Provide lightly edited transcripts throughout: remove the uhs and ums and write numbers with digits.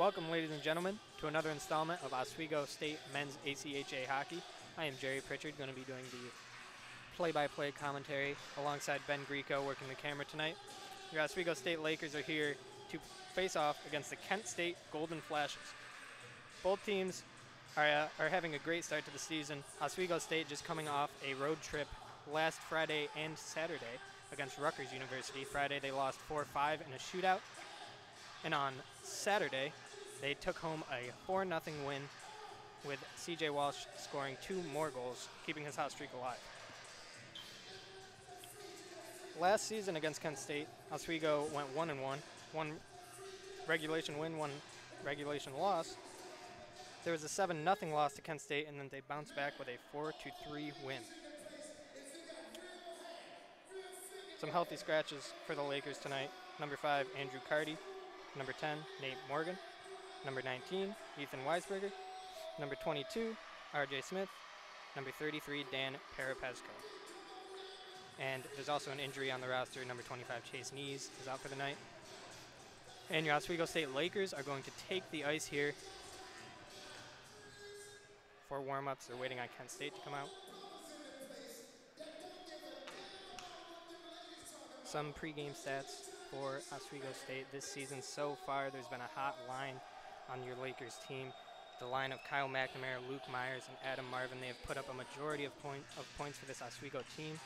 Welcome, ladies and gentlemen, to another installment of Oswego State Men's ACHA Hockey. I am Jerry Pritchard, going to be doing the play-by-play commentary alongside Ben Greco working the camera tonight. Your Oswego State Lakers are here to face off against the Kent State Golden Flashes. Both teams are having a great start to the season. Oswego State just coming off a road trip last Friday and Saturday against Rutgers University. Friday they lost 4-5 in a shootout. And on Saturday, they took home a 4-0 win with C.J. Walsh scoring 2 more goals, keeping his hot streak alive. Last season against Kent State, Oswego went 1-1, 1 regulation win, 1 regulation loss. There was a 7-0 loss to Kent State, and then they bounced back with a 4-3 win. Some healthy scratches for the Lakers tonight. Number 5, Andrew Carty. Number 10, Nate Morgan. Number 19, Ethan Weisberger. Number 22, R.J. Smith. Number 33, Dan Parapesco. And there's also an injury on the roster. Number 25, Chase Nees, is out for the night. And your Oswego State Lakers are going to take the ice here for warm-ups. They're waiting on Kent State to come out. Some pregame stats for Oswego State this season so far. There's been a hot line on your Lakers team. The line of Kyle McNamara, Luke Myers, and Adam Marvin. They have put up a majority of points for this Oswego team.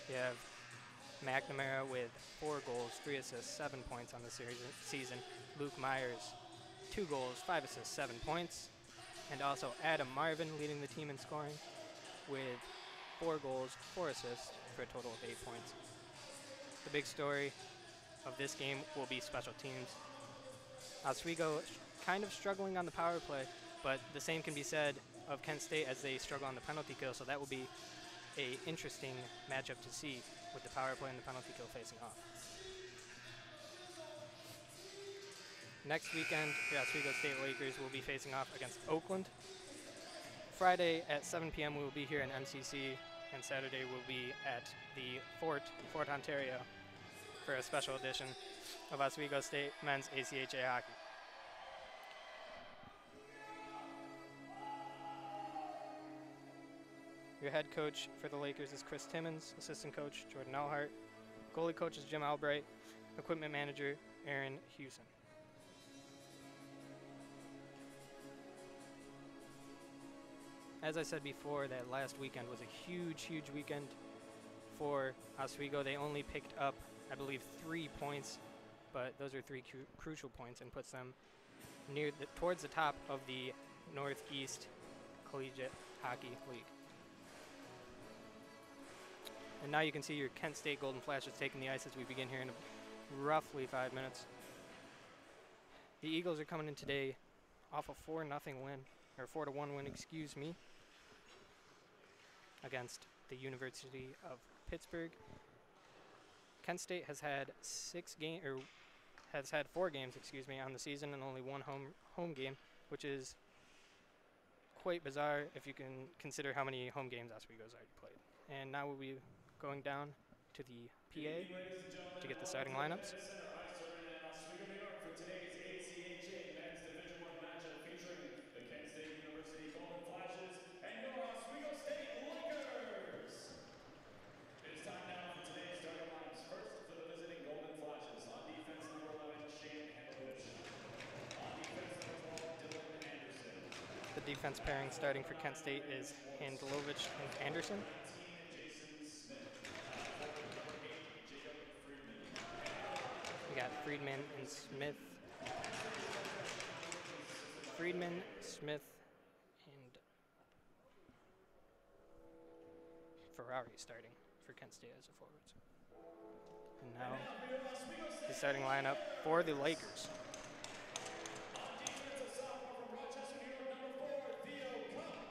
You have McNamara with 4 goals, 3 assists, 7 points on the season. Luke Myers, 2 goals, 5 assists, 7 points. And also Adam Marvin leading the team in scoring with 4 goals, 4 assists for a total of 8 points. The big story of this game will be special teams. Oswego kind of struggling on the power play, but the same can be said of Kent State as they struggle on the penalty kill, so that will be an interesting matchup to see with the power play and the penalty kill facing off. Next weekend, the Oswego State Lakers will be facing off against Oakland. Friday at 7 p.m. we will be here in MCC, and Saturday we'll be at the Fort Ontario for a special edition of Oswego State Men's ACHA Hockey. Your head coach for the Lakers is Chris Timmons, assistant coach Jordan Elhart, goalie coach is Jim Albright, equipment manager Aaron Hewson. As I said before, that last weekend was a huge weekend for Oswego. They only picked up, I believe, 3 points, but those are 3 crucial points and puts them towards the top of the Northeast Collegiate Hockey League. And now you can see your Kent State Golden Flashes taking the ice as we begin here in roughly 5 minutes. The Eagles are coming in today off a 4-0 win, or 4-1 win, excuse me, against the University of Pittsburgh. Kent State has had 4 games, on the season and only 1 home game, which is quite bizarre if you can consider how many home games Oswego's already played. And now we'll be going down to the PA to get the starting lineups. The defense pairing starting for Kent State is Handlovich and Anderson. We got Friedman and Smith. Friedman, Smith, and Ferrari starting for Kent State as a forwards. And now the starting lineup for the Lakers.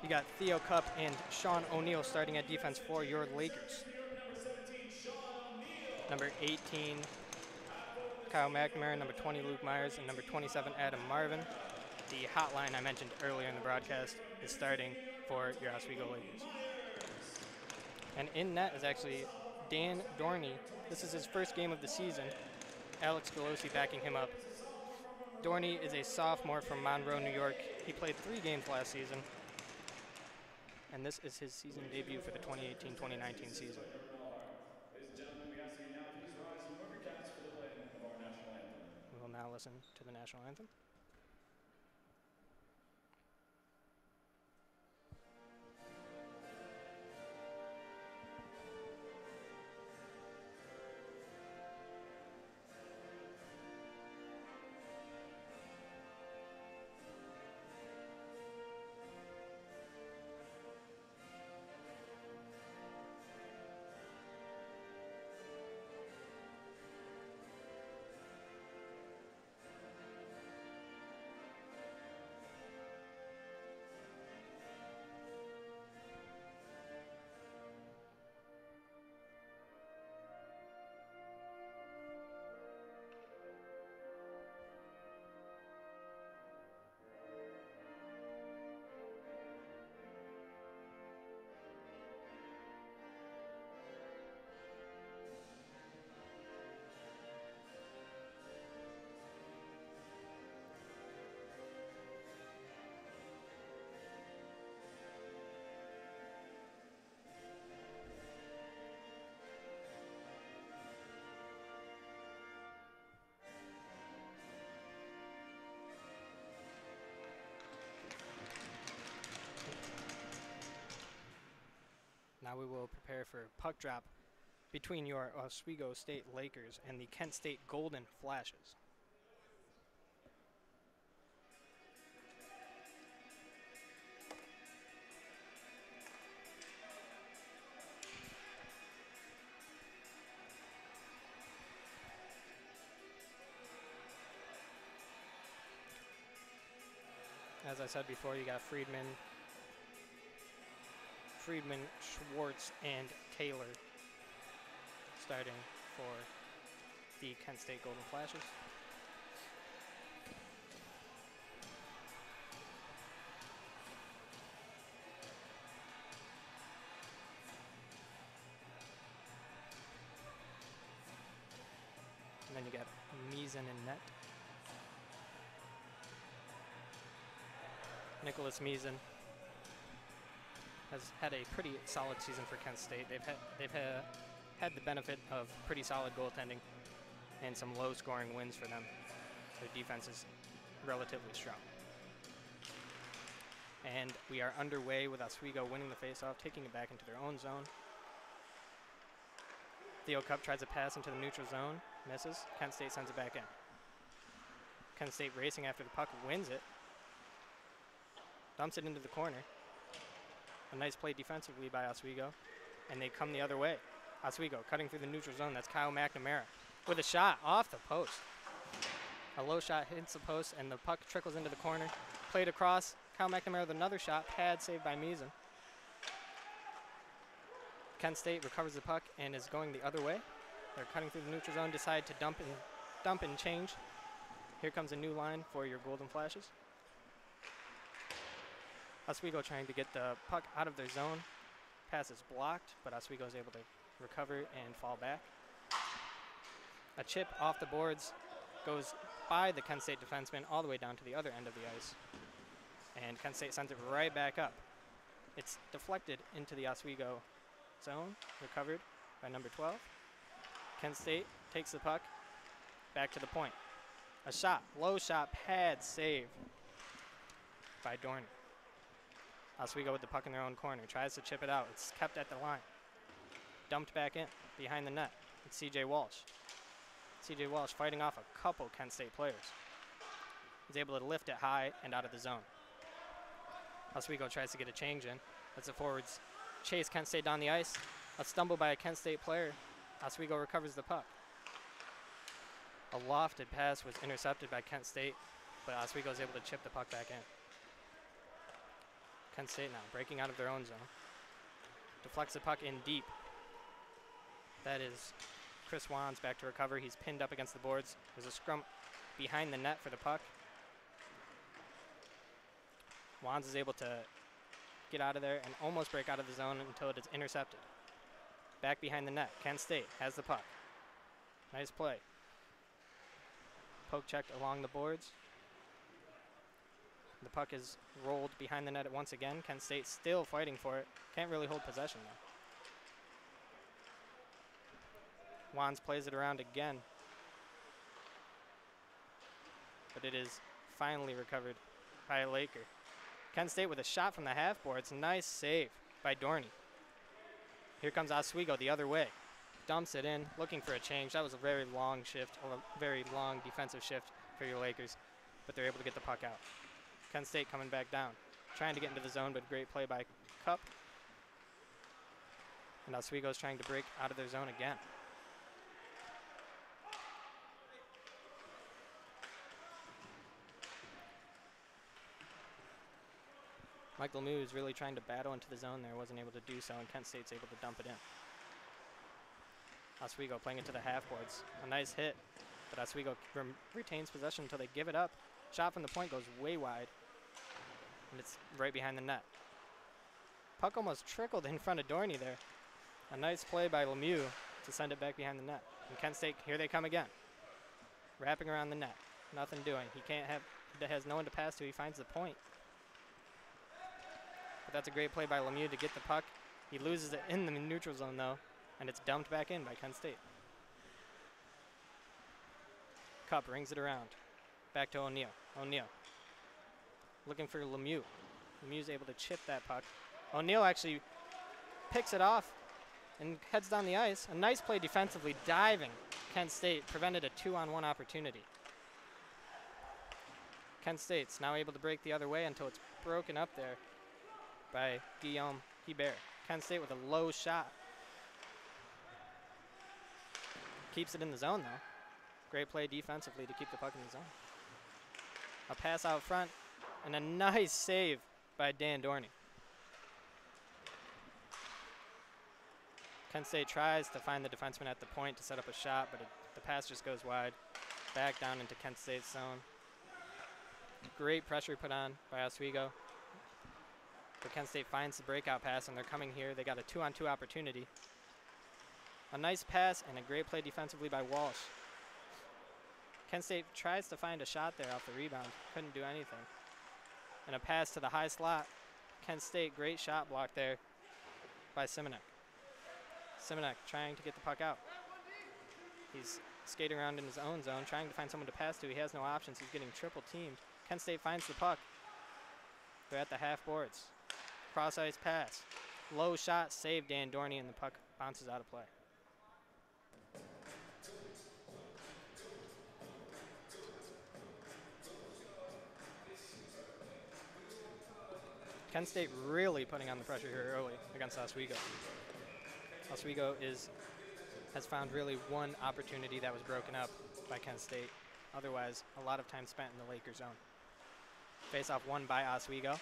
You got Theo Cup and Sean O'Neill starting at defense for your Lakers. Number 18, Kyle McNamara, number 20, Luke Myers, and number 27, Adam Marvin. The hotline I mentioned earlier in the broadcast is starting for your Oswego Lakers. And in net is actually Dan Dorney. This is his first game of the season. Alex Galosi backing him up. Dorney is a sophomore from Monroe, New York. He played 3 games last season, and this is his season debut for the 2018-2019 season. Ladies and gentlemen, we ask that you now please rise and remove your caps for the playing of our national anthem. We will now listen to the national anthem. Now we will prepare for puck drop between your Oswego State Lakers and the Kent State Golden Flashes. As I said before, you got Friedman, Schwartz, and Taylor starting for the Kent State Golden Flashes. And then you got Meason in net. Nicholas Meason has had a pretty solid season for Kent State. They've had the benefit of pretty solid goaltending and some low-scoring wins for them. Their defense is relatively strong. And we are underway with Oswego winning the faceoff, taking it back into their own zone. Theo Cup tries a pass into the neutral zone, misses. Kent State sends it back in. Kent State racing after the puck, wins it, dumps it into the corner. A nice play defensively by Oswego, and they come the other way. Oswego cutting through the neutral zone. That's Kyle McNamara with a shot off the post. A low shot hits the post, and the puck trickles into the corner. Played across. Kyle McNamara with another shot. Pad saved by Meason. Kent State recovers the puck and is going the other way. They're cutting through the neutral zone. Decide to dump and change. Here comes a new line for your Golden Flashes. Oswego trying to get the puck out of their zone. Pass is blocked, but Oswego is able to recover and fall back. A chip off the boards goes by the Kent State defenseman all the way down to the other end of the ice. And Kent State sends it right back up. It's deflected into the Oswego zone, recovered by number 12. Kent State takes the puck back to the point. A shot, low shot, pad save by Dorney. Oswego with the puck in their own corner, tries to chip it out. It's kept at the line. Dumped back in, behind the net. It's C.J. Walsh. C.J. Walsh fighting off a couple Kent State players. He's able to lift it high and out of the zone. Oswego tries to get a change in. As the forwards chase Kent State down the ice. A stumble by a Kent State player. Oswego recovers the puck. A lofted pass was intercepted by Kent State, but Oswego is able to chip the puck back in. Kent State now breaking out of their own zone. Deflects the puck in deep. That is Chris Wands back to recover. He's pinned up against the boards. There's a scrum behind the net for the puck. Wands is able to get out of there and almost break out of the zone until it is intercepted. Back behind the net. Kent State has the puck. Nice play. Poke checked along the boards. The puck is rolled behind the net once again. Kent State still fighting for it. Can't really hold possession though. Wands plays it around again. But it is finally recovered by a Laker. Kent State with a shot from the half boards. Nice save by Dorney. Here comes Oswego the other way. Dumps it in, looking for a change. That was a very long shift, a very long defensive shift for your Lakers, but they're able to get the puck out. Kent State coming back down, trying to get into the zone, but great play by Cup. And Oswego's trying to break out of their zone again. Michael Lemieux is really trying to battle into the zone there, wasn't able to do so, and Kent State's able to dump it in. Oswego playing it to the half boards. A nice hit, but Oswego retains possession until they give it up. Shot from the point goes way wide, and it's right behind the net. Puck almost trickled in front of Dorney there. A nice play by Lemieux to send it back behind the net. And Kent State, here they come again. Wrapping around the net, nothing doing. He has no one to pass to, he finds the point. But that's a great play by Lemieux to get the puck. He loses it in the neutral zone though, and it's dumped back in by Kent State. Cup brings it around. Back to O'Neal. O'Neal looking for Lemieux. Lemieux's able to chip that puck. O'Neal actually picks it off and heads down the ice. A nice play defensively, diving. Kent State prevented a 2-on-1 opportunity. Kent State's now able to break the other way until it's broken up there by Guillaume Hebert. Kent State with a low shot. Keeps it in the zone though. Great play defensively to keep the puck in the zone. A pass out front and a nice save by Dan Dorney. Kent State tries to find the defenseman at the point to set up a shot, but the pass just goes wide. Back down into Kent State's zone. Great pressure put on by Oswego. But Kent State finds the breakout pass, and they're coming here. They got a 2-on-2 opportunity. A nice pass and a great play defensively by Walsh. Kent State tries to find a shot there off the rebound. Couldn't do anything. And a pass to the high slot. Kent State, great shot block there by Simonek. Simonek trying to get the puck out. He's skating around in his own zone, trying to find someone to pass to. He has no options. He's getting triple teamed. Kent State finds the puck. They're at the half boards. Cross ice pass. Low shot, save Dan Dorney, and the puck bounces out of play. Kent State really putting on the pressure here early against Oswego. Oswego has found really one opportunity that was broken up by Kent State. Otherwise, a lot of time spent in the Lakers zone. Face-off won by Oswego.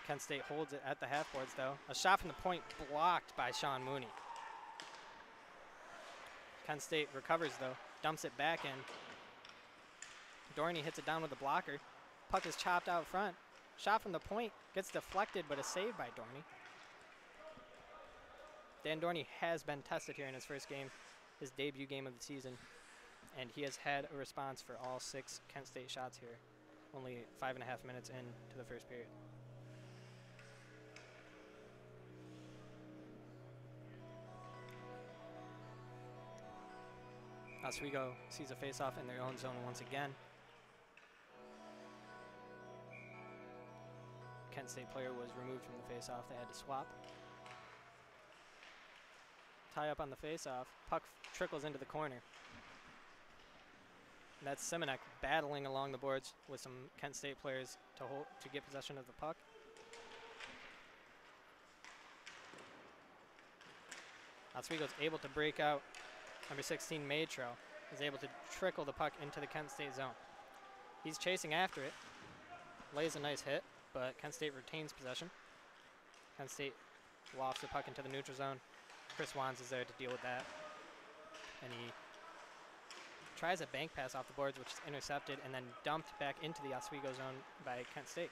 Kent State holds it at the half boards though. A shot from the point blocked by Sean Mooney. Kent State recovers though, dumps it back in. Dorney hits it down with a blocker. Puck is chopped out front. Shot from the point, gets deflected, but a save by Dorney. Dan Dorney has been tested here in his first game, his debut game of the season, and he has had a response for all 6 Kent State shots here, only 5.5 minutes into the first period. Oswego sees a face-off in their own zone once again. Kent State player was removed from the face-off. They had to swap. Tie up on the face-off. Puck trickles into the corner. And that's Simonek battling along the boards with some Kent State players to get possession of the puck. Oswego's able to break out. Number 16, Matro, is able to trickle the puck into the Kent State zone. He's chasing after it. Lays a nice hit, but Kent State retains possession. Kent State lofts the puck into the neutral zone. Chris Wands is there to deal with that. And he tries a bank pass off the boards, which is intercepted and then dumped back into the Oswego zone by Kent State.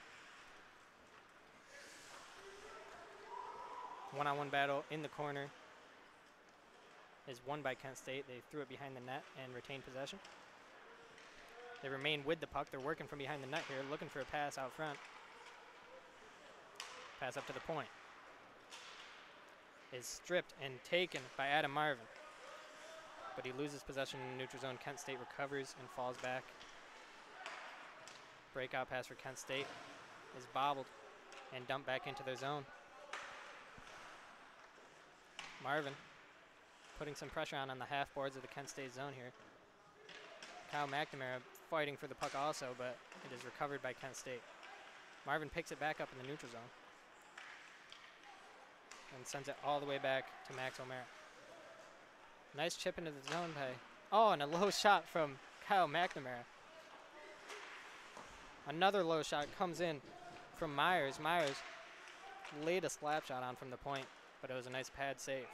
One-on-one battle in the corner. is won by Kent State. They threw it behind the net and retained possession. They remain with the puck. They're working from behind the net here, looking for a pass out front. Pass up to the point. Is stripped and taken by Adam Marvin. But he loses possession in the neutral zone. Kent State recovers and falls back. Breakout pass for Kent State is bobbled and dumped back into their zone. Marvin putting some pressure on the half boards of the Kent State zone here. Kyle McNamara fighting for the puck also, but it is recovered by Kent State. Marvin picks it back up in the neutral zone and sends it all the way back to Max O'Mara. Nice chip into the zone by, oh, and a low shot from Kyle McNamara. Another low shot comes in from Myers. Myers laid a slap shot on from the point, but it was a nice pad save.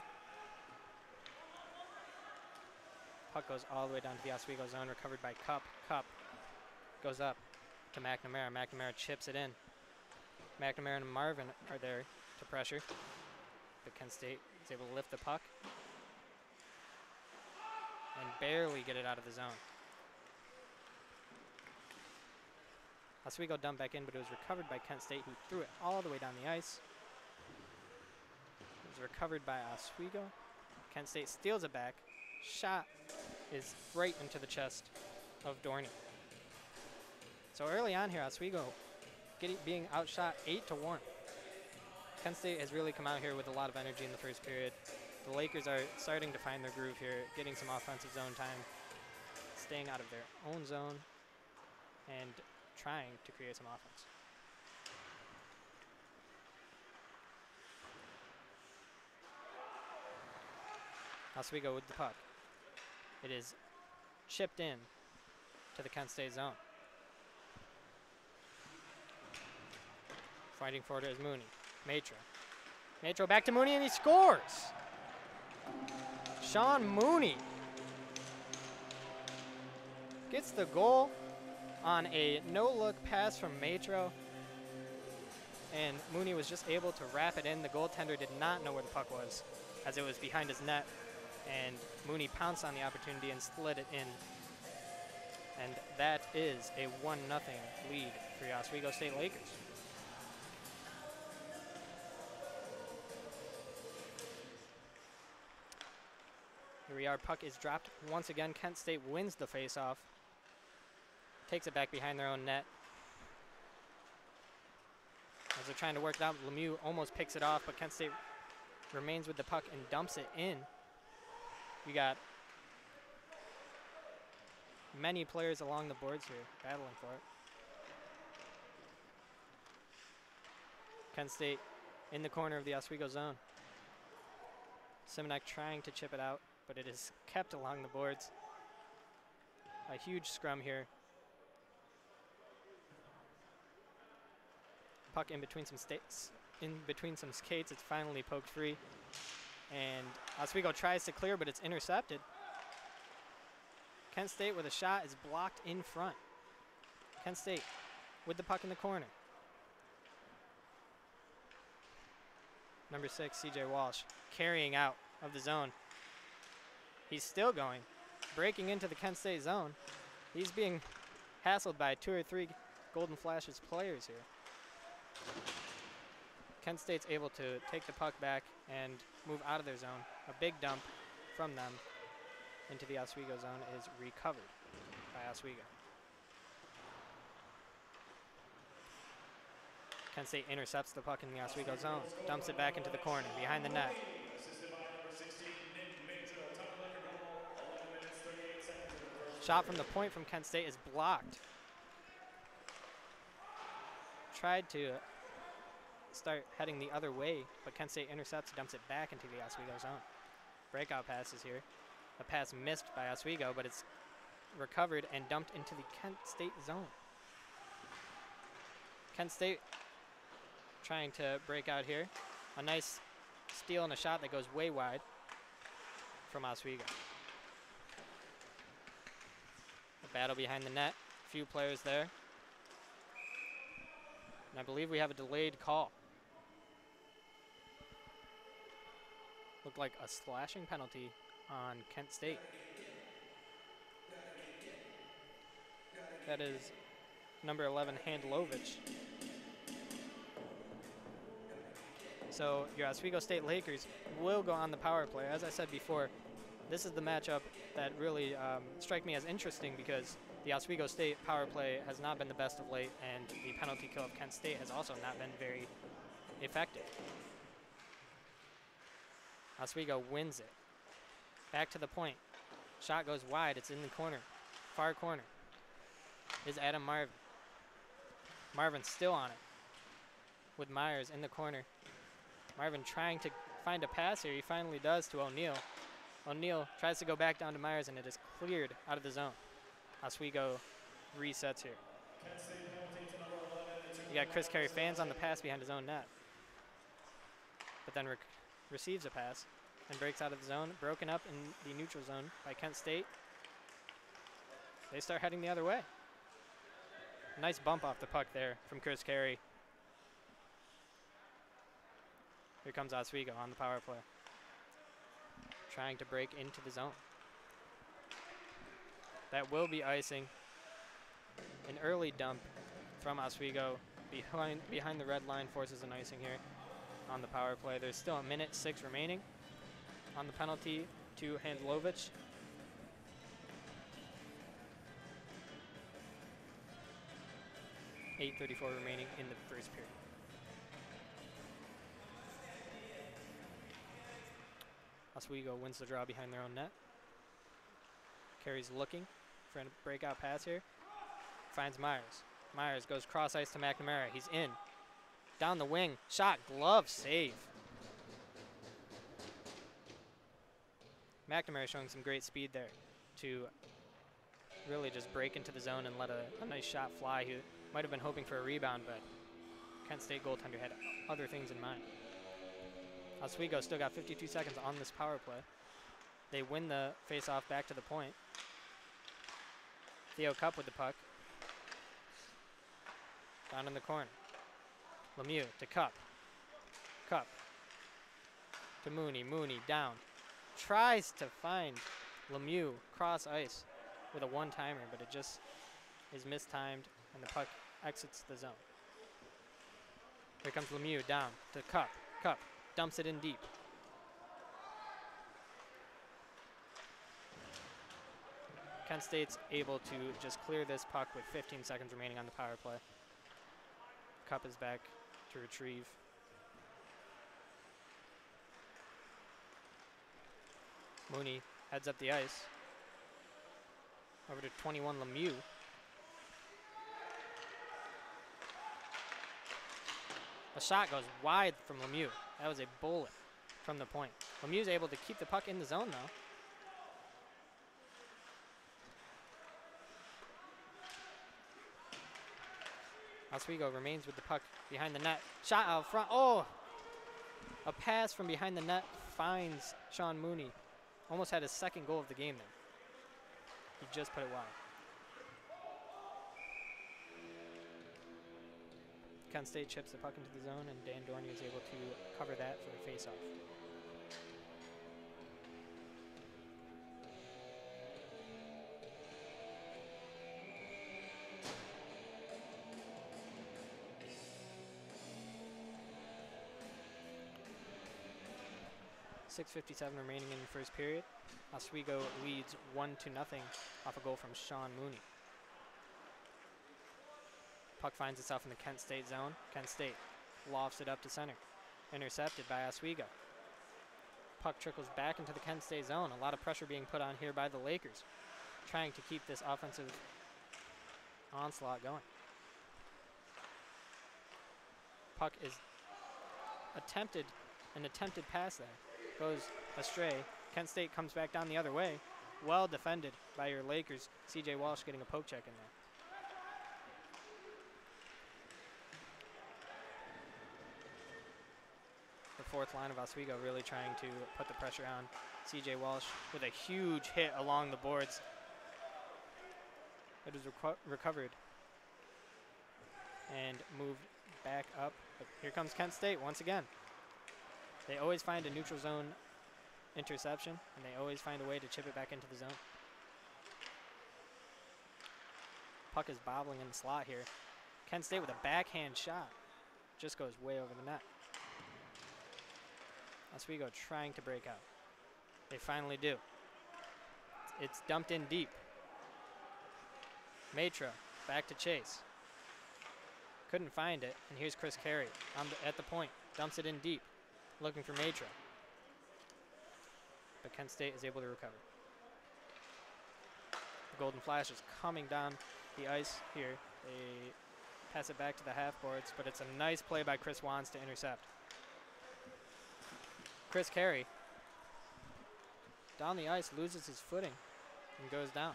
Puck goes all the way down to the Oswego zone, recovered by Cup. Cup goes up to McNamara. McNamara chips it in. McNamara and Marvin are there to pressure, but Kent State is able to lift the puck and barely get it out of the zone. Oswego dumped back in, but it was recovered by Kent State, who threw it all the way down the ice. It was recovered by Oswego. Kent State steals it back. Shot is right into the chest of Dorney. So early on here, Oswego being outshot 8-1. Kent State has really come out here with a lot of energy in the first period. The Lakers are starting to find their groove here, getting some offensive zone time, staying out of their own zone, and trying to create some offense. Oswego with the puck. It is chipped in to the Kent State zone. Fighting for it is Mooney. Matro. Matro back to Mooney, and he scores! Sean Mooney gets the goal on a no-look pass from Matro, and Mooney was just able to wrap it in. The goaltender did not know where the puck was, as it was behind his net, and Mooney pounced on the opportunity and slid it in. And that is a 1-0 lead for the Oswego State Lakers. Here we are, puck is dropped once again. Kent State wins the faceoff. Takes it back behind their own net. As they're trying to work it out, Lemieux almost picks it off, but Kent State remains with the puck and dumps it in. We got many players along the boards here battling for it. Kent State in the corner of the Oswego zone. Simonek trying to chip it out, but it is kept along the boards. A huge scrum here. Puck in between some skates. It's finally poked free. And Oswego tries to clear, but it's intercepted. Kent State with a shot is blocked in front. Kent State with the puck in the corner. Number 6, CJ Walsh, carrying out of the zone. He's still going, breaking into the Kent State zone. He's being hassled by 2 or 3 Golden Flashes players here. Kent State's able to take the puck back and move out of their zone. A big dump from them into the Oswego zone is recovered by Oswego. Kent State intercepts the puck in the Oswego zone, dumps it back into the corner, behind the net. Shot from the point from Kent State is blocked. Tried to start heading the other way, but Kent State intercepts, dumps it back into the Oswego zone. Breakout passes here. A pass missed by Oswego, but it's recovered and dumped into the Kent State zone. Kent State trying to break out here. A nice steal and a shot that goes way wide from Oswego. A battle behind the net. A few players there. And I believe we have a delayed call. Looked like a slashing penalty on Kent State. That is number 11, Handlovich. So your Oswego State Lakers will go on the power play. As I said before, this is the matchup that really strike me as interesting because the Oswego State power play has not been the best of late, and the penalty kill of Kent State has also not been very effective. Oswego wins it. Back to the point. Shot goes wide. It's in the corner. Far corner is Adam Marvin. Marvin still on it with Myers in the corner. Marvin trying to find a pass here. He finally does to O'Neal. O'Neal tries to go back down to Myers, and it is cleared out of the zone. Oswego resets here. You got Chris Carey fans on the pass behind his own net, but then receives a pass and breaks out of the zone, broken up in the neutral zone by Kent State. They start heading the other way. Nice bump off the puck there from Chris Carey. Here comes Oswego on the power play, trying to break into the zone. That will be icing. An early dump from Oswego behind the red line forces an icing here on the power play. There's still a minute 6 remaining on the penalty to Handlovich. .8:34 remaining in the first period. Oswego wins the draw behind their own net. Carey's looking for a breakout pass here. Finds Myers. Myers goes cross ice to McNamara. He's in. Down the wing. Shot. Glove save. McNamara showing some great speed there to really just break into the zone and let a nice shot fly. He might have been hoping for a rebound, but Kent State goaltender had other things in mind. Oswego still got 52 seconds on this power play. They win the face-off back to the point. Theo Cup with the puck. Down in the corner. Lemieux to Cup. Cup to Mooney. Mooney down. Tries to find Lemieux cross ice with a one-timer, but it just is mistimed, and the puck exits the zone. Here comes Lemieux down to Cup. Cup dumps it in deep. Kent State's able to just clear this puck with 15 seconds remaining on the power play. Cup is back to retrieve. Mooney heads up the ice. Over to 21 Lemieux. A shot goes wide from Lemieux. That was a bullet from the point. Lemieux's able to keep the puck in the zone, though. Oswego remains with the puck behind the net. Shot out front. Oh! A pass from behind the net finds Sean Mooney. Almost had his second goal of the game there. He just put it wide. Kent State chips the puck into the zone, and Dan Dorney is able to cover that for the face-off. .6:57 remaining in the first period. Oswego leads 1-0 off a goal from Sean Mooney. Puck finds itself in the Kent State zone. Kent State lofts it up to center. Intercepted by Oswego. Puck trickles back into the Kent State zone. A lot of pressure being put on here by the Lakers, trying to keep this offensive onslaught going. Puck is an attempted pass there. Goes astray. Kent State comes back down the other way. Well defended by your Lakers. CJ Walsh getting a poke check in there. The fourth line of Oswego really trying to put the pressure on CJ Walsh with a huge hit along the boards. It was recovered and moved back up. But here comes Kent State once again. They always find a neutral zone interception, and they always find a way to chip it back into the zone. Puck is bobbling in the slot here. Kent State with a backhand shot. Just goes way over the net. Oswego trying to break out. They finally do. It's dumped in deep. Matra back to chase. Couldn't find it, and here's Chris Carey at the point. Dumps it in deep, looking for Matra. But Kent State is able to recover. The Golden Flash is coming down the ice here. They pass it back to the half boards, but it's a nice play by Chris Wands to intercept. Chris Carey down the ice, loses his footing and goes down.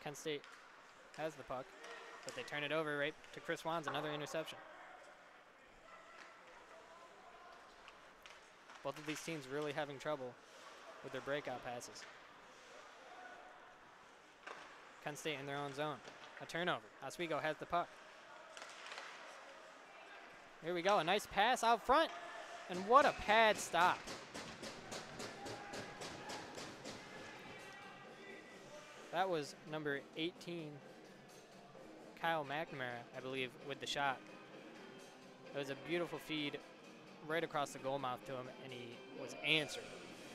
Kent State has the puck, but they turn it over right to Chris Wands, another interception. Both of these teams really having trouble with their breakout passes. Kent State in their own zone. A turnover. Oswego has the puck. Here we go. A nice pass out front. And what a pad stop. That was number 18, Kyle McNamara, I believe, with the shot. It was a beautiful feed right across the goal mouth to him, and he was answered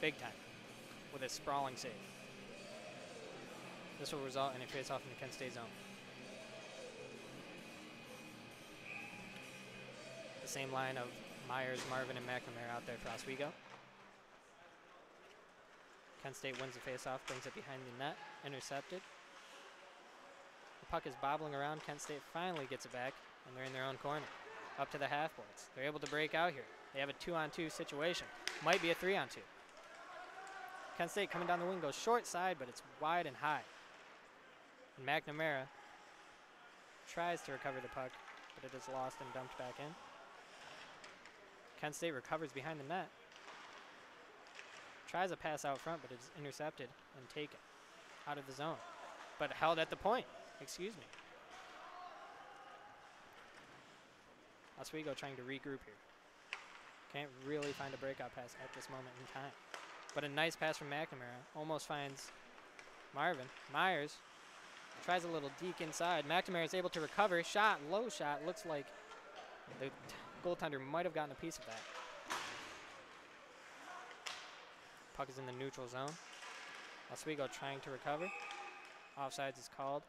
big time with a sprawling save. This will result in a face-off in the Kent State zone. The same line of Myers, Marvin, and McNamara out there for Oswego. Kent State wins the face-off, brings it behind the net, intercepted. The puck is bobbling around. Kent State finally gets it back, and they're in their own corner, up to the half boards. They're able to break out here. They have a 2-on-2 situation. Might be a 3-on-2. Kent State coming down the wing goes short side, but it's wide and high. And McNamara tries to recover the puck, but it is lost and dumped back in. Kent State recovers behind the net. Tries a pass out front, but it's intercepted and taken out of the zone. But held at the point. Excuse me. Oswego trying to regroup here. Can't really find a breakout pass at this moment in time. But a nice pass from McNamara. Almost finds Marvin. Myers tries a little deke inside. McNamara is able to recover. Shot, low shot. Looks like the goaltender might have gotten a piece of that. Puck is in the neutral zone. Oswego trying to recover. Offsides is called.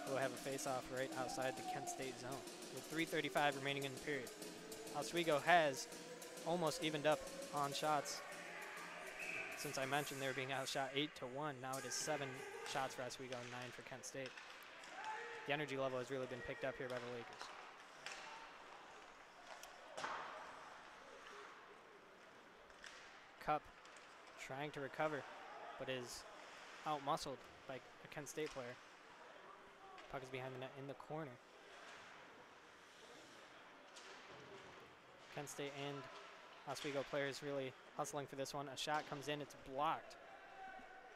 We'll have a face-off right outside the Kent State zone with 3:35 remaining in the period. Oswego has almost evened up on shots. Since I mentioned they were being outshot 8-1, now it is 7 shots for Oswego and 9 for Kent State. The energy level has really been picked up here by the Lakers. Cup trying to recover, but is out-muscled by a Kent State player. Puck is behind the net in the corner. Kent State and Oswego players really hustling for this one. A shot comes in, it's blocked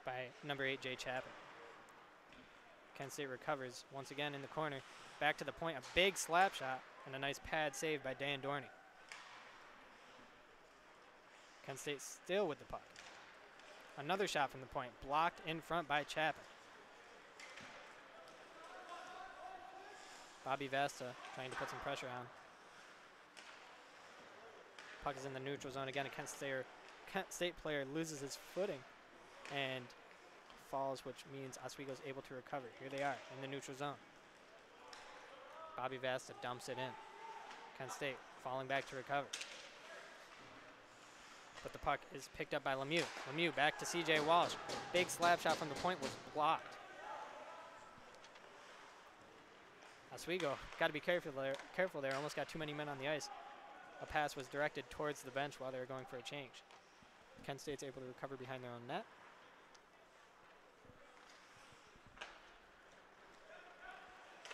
by number 8, Jay Chapin. Kent State recovers once again in the corner. Back to the point, a big slap shot, and a nice pad save by Dan Dorney. Kent State still with the puck. Another shot from the point, blocked in front by Chapin. Bobby Vesta trying to put some pressure on. Puck is in the neutral zone again. A Kent State player loses his footing and falls, which means Oswego is able to recover. Here they are in the neutral zone. Bobby Vesta dumps it in. Kent State falling back to recover. But the puck is picked up by Lemieux. Lemieux back to CJ Walsh. Big slap shot from the point was blocked. Oswego got to be careful there. Almost got too many men on the ice. A pass was directed towards the bench while they were going for a change. Kent State's able to recover behind their own net.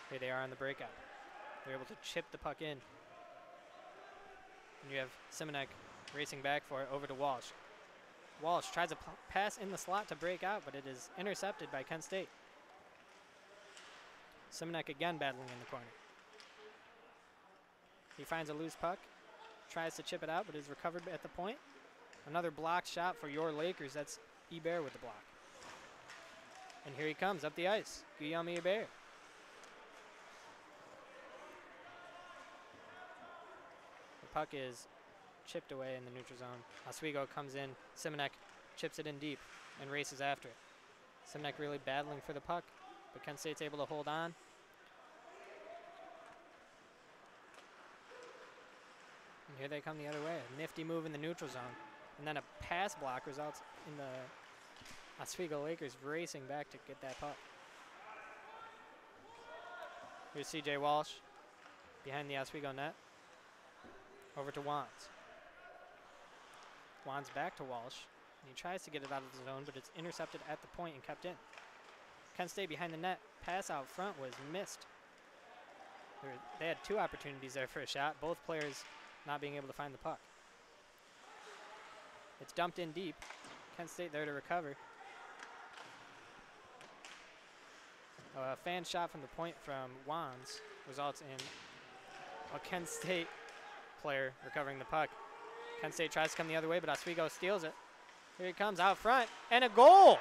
Here they are on the breakout. They're able to chip the puck in. And you have Simonek racing back for it over to Walsh. Walsh tries a pass in the slot to break out, but it is intercepted by Kent State. Simonek again battling in the corner. He finds a loose puck, tries to chip it out, but is recovered at the point. Another blocked shot for your Lakers. That's Hebert with the block. And here he comes up the ice. Guillaume Hebert. The puck is chipped away in the neutral zone. Oswego comes in. Simonek chips it in deep and races after it. Simonek really battling for the puck, but Kent State's able to hold on. And here they come the other way. A nifty move in the neutral zone. And then a pass block results in the Oswego Lakers racing back to get that puck. Here's C.J. Walsh behind the Oswego net. Over to Wands. Wands back to Walsh. And he tries to get it out of the zone, but it's intercepted at the point and kept in. Kent State behind the net. Pass out front was missed. They had two opportunities there for a shot. Both players not being able to find the puck. It's dumped in deep. Kent State there to recover. A fan shot from the point from Wands results in a Kent State player recovering the puck. Kent State tries to come the other way, but Oswego steals it. Here he comes out front, and a goal!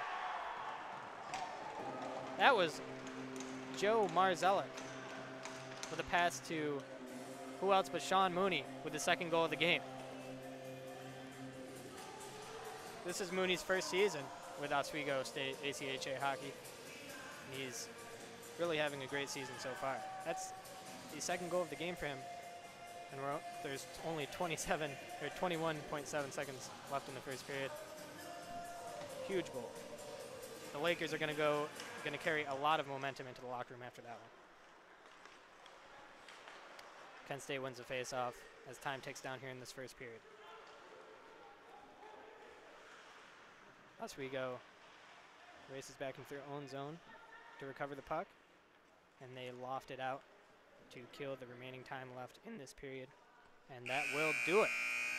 That was Joe Marzella with a pass to who else but Sean Mooney with the second goal of the game. This is Mooney's first season with Oswego State ACHA hockey. And he's really having a great season so far. That's the second goal of the game for him. And there's only 21.7 seconds left in the first period. Huge goal. The Lakers are going to carry a lot of momentum into the locker room after that one. Kent State wins the faceoff as time ticks down here in this first period. Oswego races back into their own zone to recover the puck, and they loft it out to kill the remaining time left in this period, and that will do it.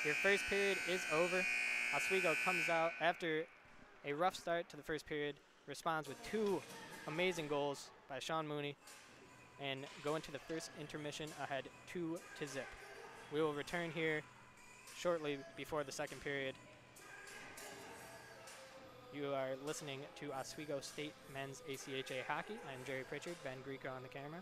Your first period is over. Oswego comes out after a rough start to the first period, responds with two amazing goals by Sean Mooney, and go into the first intermission ahead 2-0. We will return here shortly before the second period. You are listening to Oswego State Men's ACHA Hockey. I'm Jerry Pritchard, Ben Greco on the camera.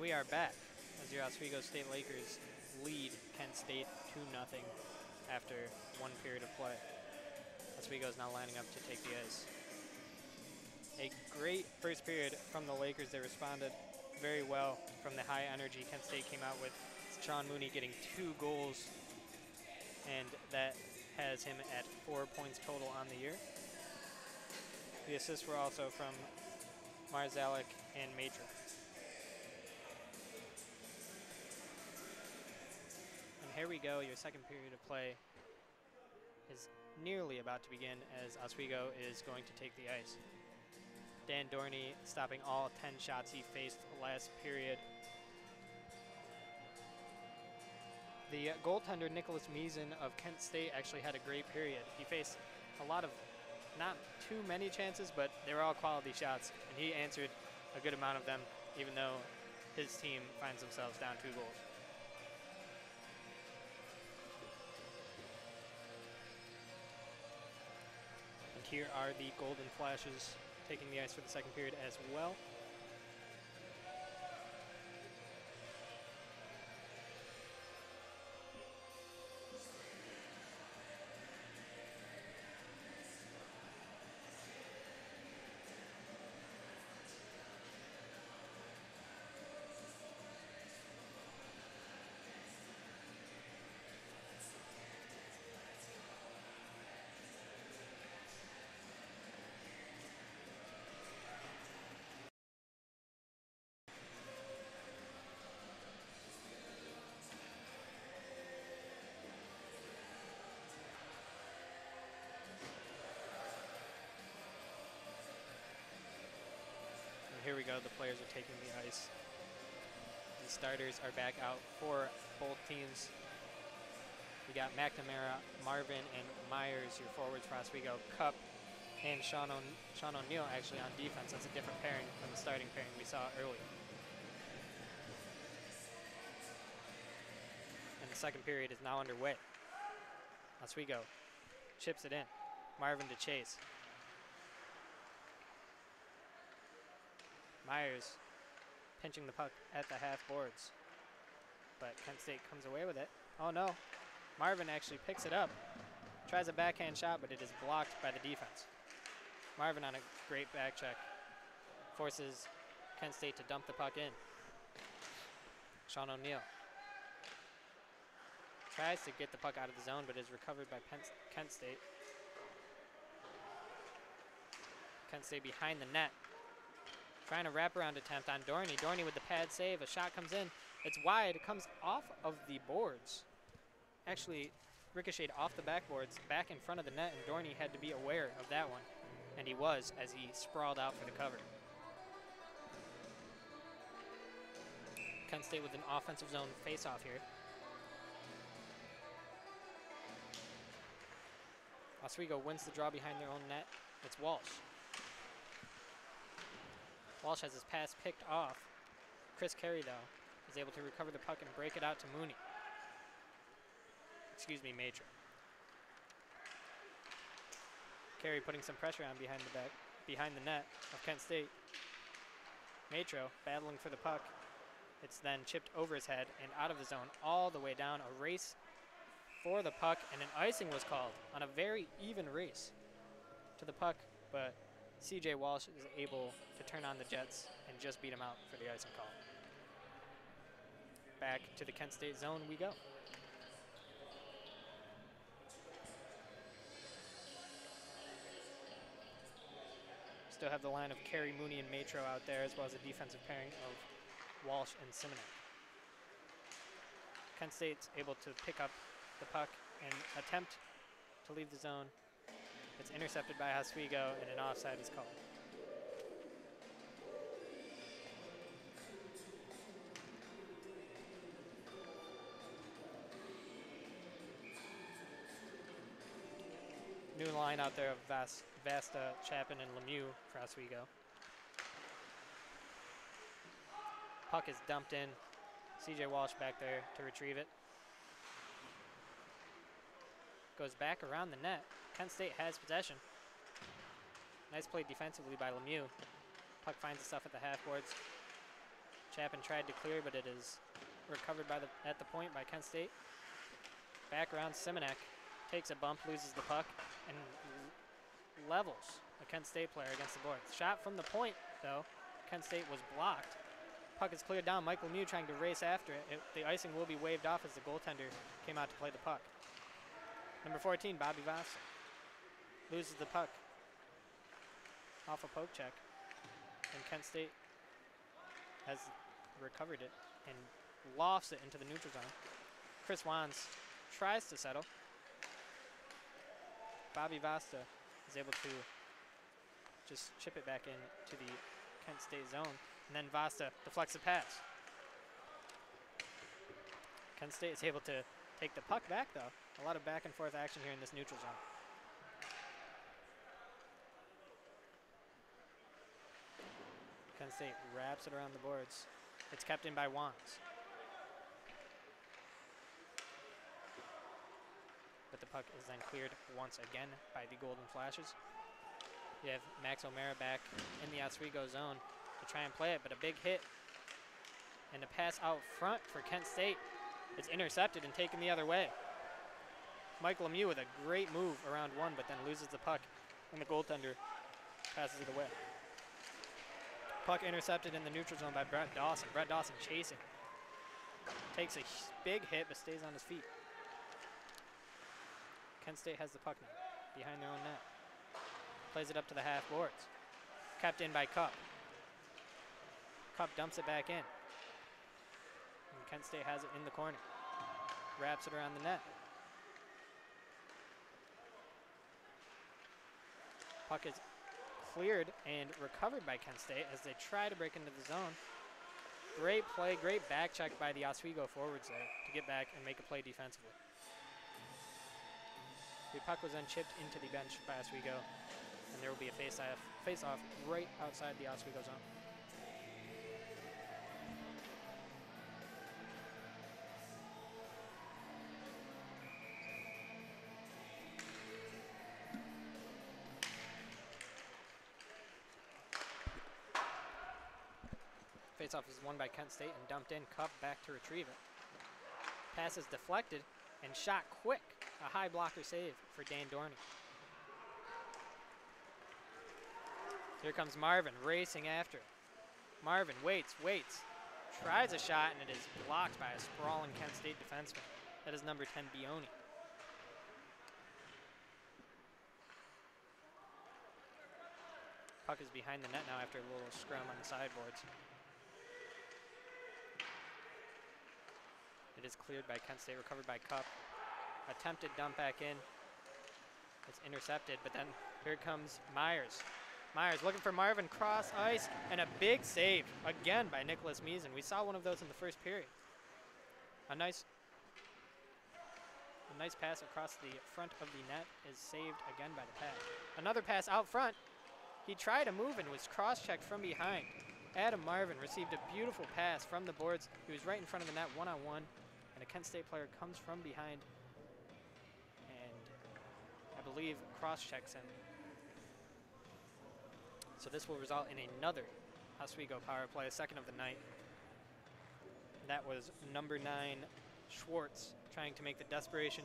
we are back as your Oswego State Lakers lead Kent State 2-0 after one period of play. Oswego is now lining up to take the ice. A great first period from the Lakers. They responded very well from the high energy Kent State came out with. Sean Mooney getting 2 goals, and that has him at 4 points total on the year. The assists were also from Marzalek and Matra. And here we go, your second period of play is nearly about to begin as Oswego is going to take the ice. Dan Dorney stopping all 10 shots he faced last period. The goaltender Nicholas Meason of Kent State actually had a great period. He faced a lot of, not too many chances, but they were all quality shots, and he answered a good amount of them, even though his team finds themselves down 2 goals. And here are the Golden Flashes taking the ice for the second period as well. Here we go, the players are taking the ice. The starters are back out for both teams. We got McNamara, Marvin, and Myers, your forwards for Oswego. Cup and Sean O'Neill actually on defense. That's a different pairing from the starting pairing we saw earlier. And the second period is now underway. Oswego chips it in. Marvin to chase. Myers pinching the puck at the half boards, but Kent State comes away with it. Oh no, Marvin actually picks it up, tries a backhand shot, but it is blocked by the defense. Marvin on a great back check forces Kent State to dump the puck in. Sean O'Neill tries to get the puck out of the zone, but is recovered by Kent State. Kent State behind the net. Trying a wraparound attempt on Dorney. Dorney with the pad save. A shot comes in. It's wide. It comes off of the boards. Actually ricocheted off the backboards back in front of the net, and Dorney had to be aware of that one. And he was, as he sprawled out for the cover. Kent State with an offensive zone face-off here. Oswego wins the draw behind their own net. It's Walsh. Walsh has his pass picked off. Chris Carey, though, is able to recover the puck and break it out to Mooney. Excuse me, Matra. Carey putting some pressure on behind the net of Kent State. Matro battling for the puck. It's then chipped over his head and out of the zone all the way down. A race for the puck, and an icing was called on a very even race to the puck, but CJ Walsh is able to turn on the Jets and just beat him out for the icing call. Back to the Kent State zone we go. Still have the line of Carey, Mooney, and Matro out there, as well as a defensive pairing of Walsh and Simonek. Kent State's able to pick up the puck and attempt to leave the zone. It's intercepted by Oswego, and an offside is called. New line out there of Vasta, Chapin, and Lemieux for Oswego. Puck is dumped in. CJ Walsh back there to retrieve it. Goes back around the net. Kent State has possession. Nice play defensively by Lemieux. Puck finds itself at the half boards. Chapin tried to clear, but it is recovered by at the point by Kent State. Back around, Simonek takes a bump, loses the puck, and levels a Kent State player against the boards. Shot from the point, though. Kent State was blocked. Puck is cleared down. Michael Mew trying to race after it. The icing will be waved off as the goaltender came out to play the puck. Number 14, Bobby Vasa, loses the puck off a poke check, and Kent State has recovered it and lofts it into the neutral zone. Chris Wands tries to settle. Bobby Vasta is able to just chip it back in to the Kent State zone, and then Vasta deflects the pass. Kent State is able to take the puck back, though. A lot of back and forth action here in this neutral zone. Kent State wraps it around the boards. It's kept in by Wands. But the puck is then cleared once again by the Golden Flashes. You have Max O'Mara back in the Oswego zone to try and play it, but a big hit and a pass out front for Kent State is intercepted and taken the other way. Michael Lemieux with a great move around one, but then loses the puck, and the goaltender passes it away. Puck intercepted in the neutral zone by Brett Dawson. Brett Dawson chasing. Takes a big hit, but stays on his feet. Kent State has the puck now, behind their own net. Plays it up to the half boards. Kept in by Cup. Cup dumps it back in. And Kent State has it in the corner. Wraps it around the net. Puck is cleared and recovered by Kent State as they try to break into the zone. Great play, great back check by the Oswego forwards there to get back and make a play defensively. The puck was then chipped into the bench by Oswego, and there will be a face-off right outside the Oswego zone. Face-off is won by Kent State and dumped in. Cup back to retrieve it. Pass is deflected and shot quick. A high blocker save for Dan Dorney. Here comes Marvin racing after it. Marvin waits, tries a shot, and it is blocked by a sprawling Kent State defenseman. That is number 10, Bioni. Puck is behind the net now after a little scrum on the sideboards. It is cleared by Kent State, recovered by Cup. Attempted dump back in. It's intercepted, but then here comes Myers. Myers looking for Marvin, cross ice, and a big save again by Nicholas Meason. We saw one of those in the first period. A nice pass across the front of the net is saved again by the pass. Another pass out front. He tried to move and was cross-checked from behind. Adam Marvin received a beautiful pass from the boards. He was right in front of the net one-on-one, and a Kent State player comes from behind and I believe cross-checks him. So this will result in another Oswego power play, second of the night. That was number 9, Schwartz, trying to make the desperation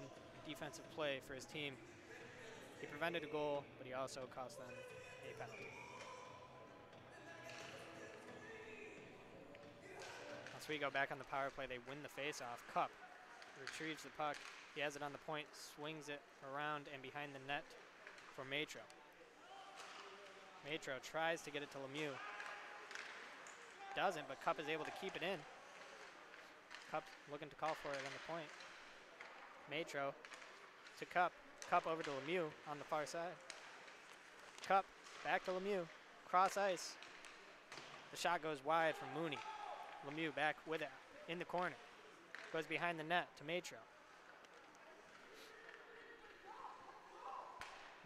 defensive play for his team. He prevented a goal, but he also cost them a penalty. Oswego back on the power play. They win the face-off. Cup retrieves the puck. He has it on the point, swings it around and behind the net for Matro. Matro tries to get it to Lemieux. Doesn't, but Cup is able to keep it in. Cup looking to call for it on the point. Matro to Cup. Cup over to Lemieux on the far side. Cup back to Lemieux. Cross ice. The shot goes wide from Mooney. Lemieux back with it in the corner. Goes behind the net to Matro.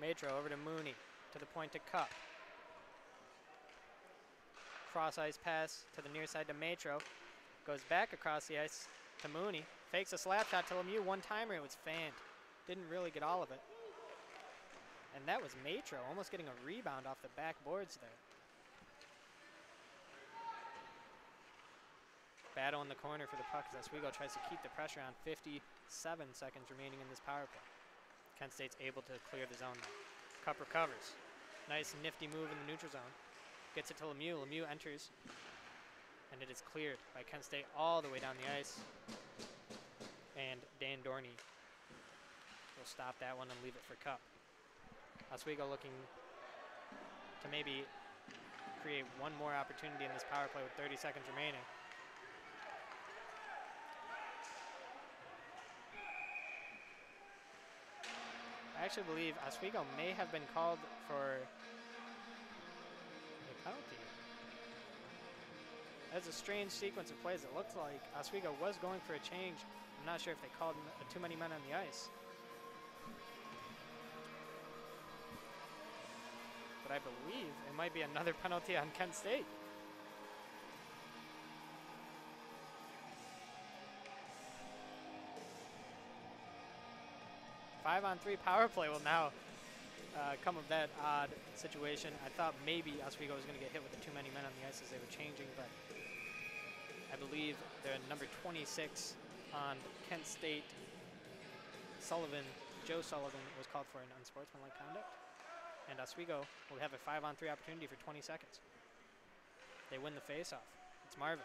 Matro over to Mooney. To the point to Cup. Cross ice pass to the near side to Matro. Goes back across the ice to Mooney. Fakes a slap shot to Lemieux. One-timer. It was fanned. Didn't really get all of it. And that was Matro almost getting a rebound off the backboards there. Battle in the corner for the puck as Oswego tries to keep the pressure on. 57 seconds remaining in this power play. Kent State's able to clear the zone though. Cup recovers. Nice nifty move in the neutral zone. Gets it to Lemieux. Lemieux enters. And it is cleared by Kent State all the way down the ice. And Dan Dorney will stop that one and leave it for Cup. Oswego looking to maybe create one more opportunity in this power play with 30 seconds remaining. I actually believe Oswego may have been called for a penalty. That's a strange sequence of plays. It looks like Oswego was going for a change. I'm not sure if they called too many men on the ice. But I believe it might be another penalty on Kent State. Five-on-3 power play will now come of that odd situation. I thought maybe Oswego was going to get hit with the too many men on the ice as they were changing, but I believe the number 26 on Kent State, Joe Sullivan, was called for an unsportsmanlike conduct. And Oswego will have a 5-on-3 opportunity for 20 seconds. They win the face-off. It's Marvin.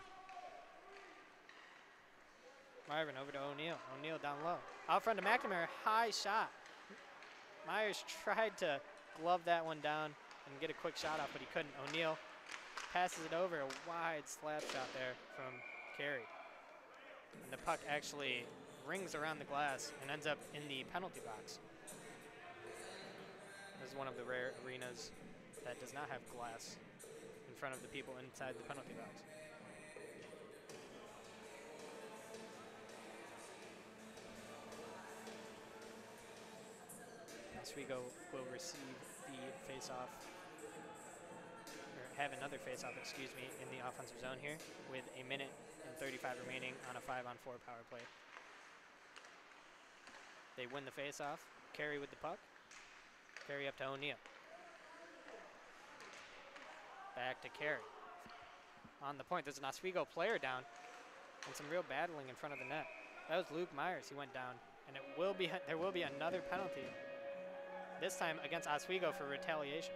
Marvin over to O'Neill. O'Neill down low. Out front to McNamara. High shot. Myers tried to glove that one down and get a quick shot off, but he couldn't. O'Neill passes it over. A wide slap shot there from Carey. And the puck actually rings around the glass and ends up in the penalty box. This is one of the rare arenas that does not have glass in front of the people inside the penalty box. Oswego will receive the face-off, or have another face-off, excuse me, in the offensive zone here with 1 minute and 35 remaining on a 5-on-4 power play. They win the face-off. Carey with the puck. Carey up to O'Neill. Back to Carey. On the point, there's an Oswego player down and some real battling in front of the net. That was Luke Myers. He went down, and there will be another penalty. This time against Oswego for retaliation.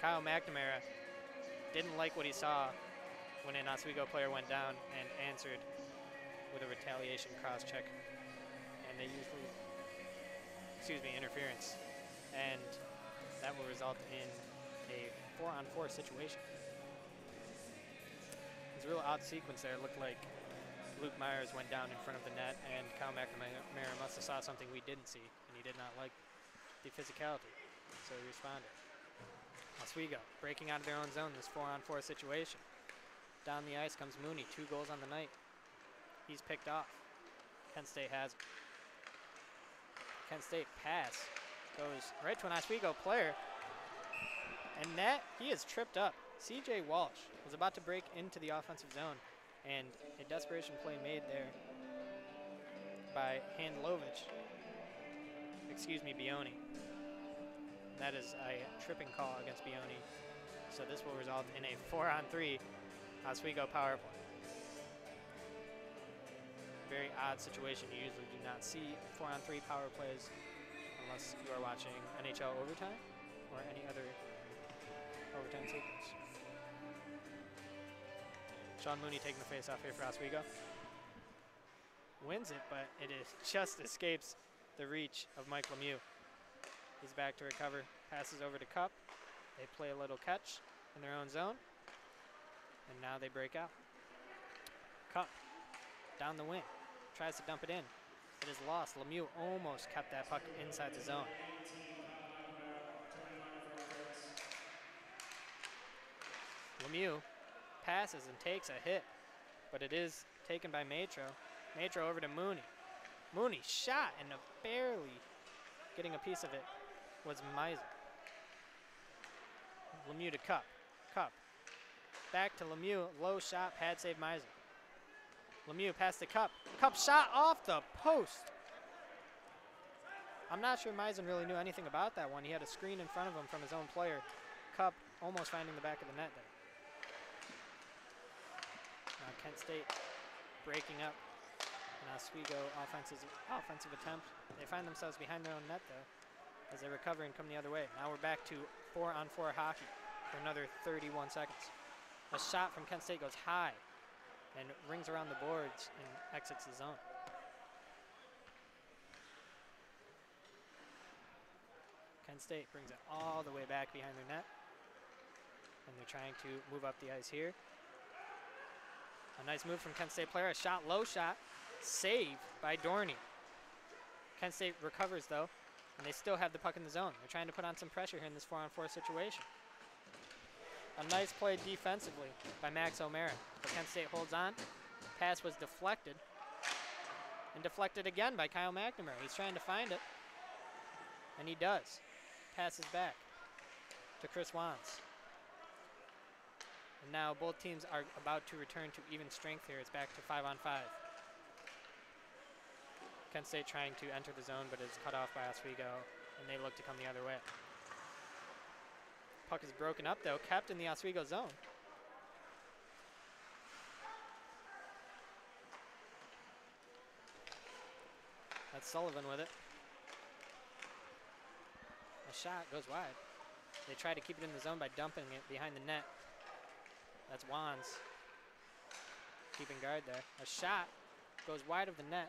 Kyle McNamara didn't like what he saw when an Oswego player went down and answered with a retaliation cross-check. And they usually, interference. And that will result in a 4-on-4 situation. It's a real odd sequence there. It looked like Luke Myers went down in front of the net, and Kyle McNamara must have saw something we didn't see, and he did not like the physicality, so he responded. Oswego breaking out of their own zone, this 4-on-4 situation. Down the ice comes Mooney, 2 goals on the night. He's picked off. Kent State has it. Kent State pass goes right to an Oswego player, and he is tripped up. CJ Walsh was about to break into the offensive zone, and a desperation play made there by Bioni. That is a tripping call against Bioni. So this will result in a 4-on-3 Oswego power play. Very odd situation. You usually do not see 4-on-3 power plays unless you are watching NHL overtime or any other overtime sequence. Sean Mooney taking the face off here for Oswego. Wins it, but it just escapes the reach of Mike Lemieux. He's back to recover, passes over to Cup. They play a little catch in their own zone, and now they break out. Cup down the wing, tries to dump it in. It is lost. Lemieux almost kept that puck inside the zone. Lemieux passes and takes a hit, but it is taken by Matro. Matro over to Mooney. Mooney shot, and barely getting a piece of it was Meiser. Lemieux to Cup. Cup. Back to Lemieux. Low shot, pad save Meiser. Lemieux past the Cup. Cup shot off the post. I'm not sure Meiser really knew anything about that one. He had a screen in front of him from his own player. Cup almost finding the back of the net there. Kent State breaking up an Oswego offensive attempt. They find themselves behind their own net, though, as they recover and come the other way. Now we're back to 4-on-4 hockey for another 31 seconds. A shot from Kent State goes high and rings around the boards and exits the zone. Kent State brings it all the way back behind their net, and they're trying to move up the ice here. A nice move from Kent State player, a shot, low shot, save by Dorney. Kent State recovers though, and they still have the puck in the zone. They're trying to put on some pressure here in this 4-on-4 situation. A nice play defensively by Max O'Mara, but Kent State holds on. Pass was deflected, and deflected again by Kyle McNamara. He's trying to find it, and he does. Passes back to Chris Wands. And now both teams are about to return to even strength here. It's back to 5-on-5. Kent State trying to enter the zone, but is cut off by Oswego, and they look to come the other way. Puck is broken up, though, kept in the Oswego zone. That's Sullivan with it. A shot goes wide. They try to keep it in the zone by dumping it behind the net. That's Wands keeping guard there. A shot goes wide of the net.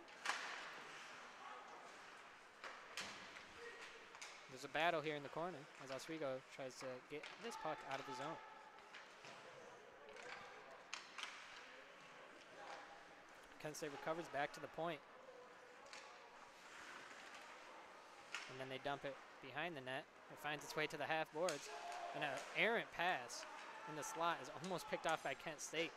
There's a battle here in the corner as Oswego tries to get this puck out of the zone. Kent State recovers back to the point. And then they dump it behind the net. It finds its way to the half boards. And an errant pass in the slot is almost picked off by Kent State.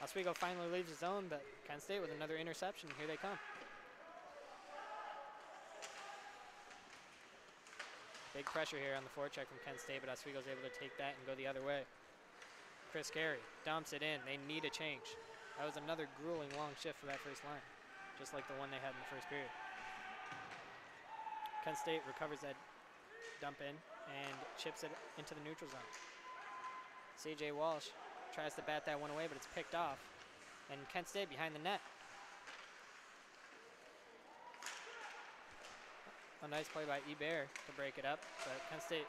Oswego finally leaves the zone, but Kent State with another interception. Here they come. Big pressure here on the forecheck from Kent State, but Oswego's able to take that and go the other way. Chris Carey dumps it in. They need a change. That was another grueling long shift for that first line, just like the one they had in the first period. Kent State recovers that dump in and chips it into the neutral zone. C.J. Walsh tries to bat that one away, but it's picked off. And Kent State behind the net. A nice play by Ebert to break it up, but Kent State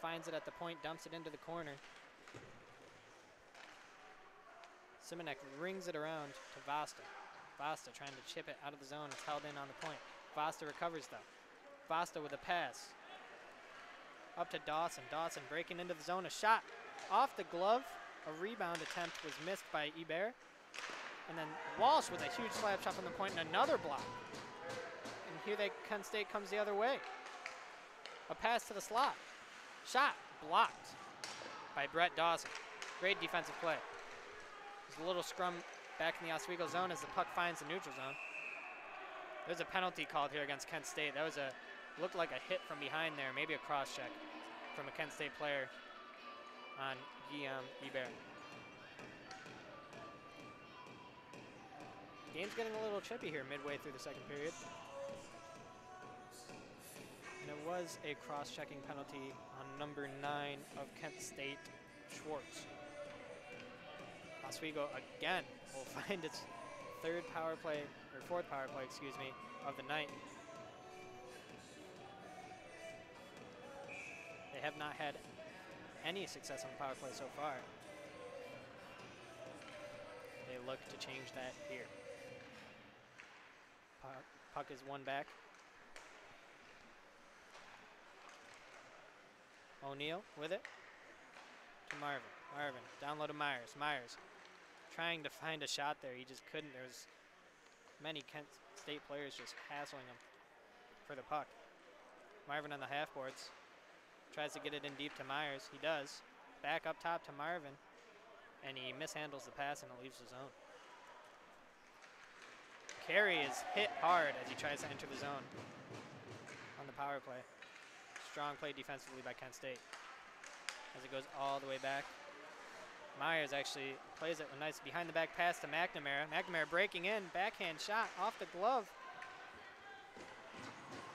finds it at the point, dumps it into the corner. Simonek rings it around to Vasta. Vasta trying to chip it out of the zone. It's held in on the point. Vasta recovers though. Vasta with a pass. Up to Dawson. Dawson breaking into the zone. A shot off the glove. A rebound attempt was missed by Ebert. And then Walsh with a huge slap shot from the point and another block. And here Kent State comes the other way. A pass to the slot. Shot blocked by Brett Dawson. Great defensive play. There's a little scrum back in the Oswego zone as the puck finds the neutral zone. There's a penalty called here against Kent State. That was looked like a hit from behind there, maybe a cross check from a Kent State player on Guillaume Ebert. Game's getting a little chippy here midway through the second period. And it was a cross-checking penalty on number 9 of Kent State, Schwartz. Oswego again will find its fourth power play, excuse me, of the night. They have not had any success on the power play so far. They look to change that here. Puck is won back. O'Neal with it to Marvin. Marvin down low to Myers. Myers trying to find a shot there. He just couldn't. There was many Kent State players just hassling him for the puck. Marvin on the half boards. Tries to get it in deep to Myers. He does. Back up top to Marvin. And he mishandles the pass and it leaves the zone. Carey is hit hard as he tries to enter the zone on the power play. Strong play defensively by Kent State as it goes all the way back. Myers actually plays it a nice behind the back pass to McNamara. McNamara breaking in, backhand shot off the glove.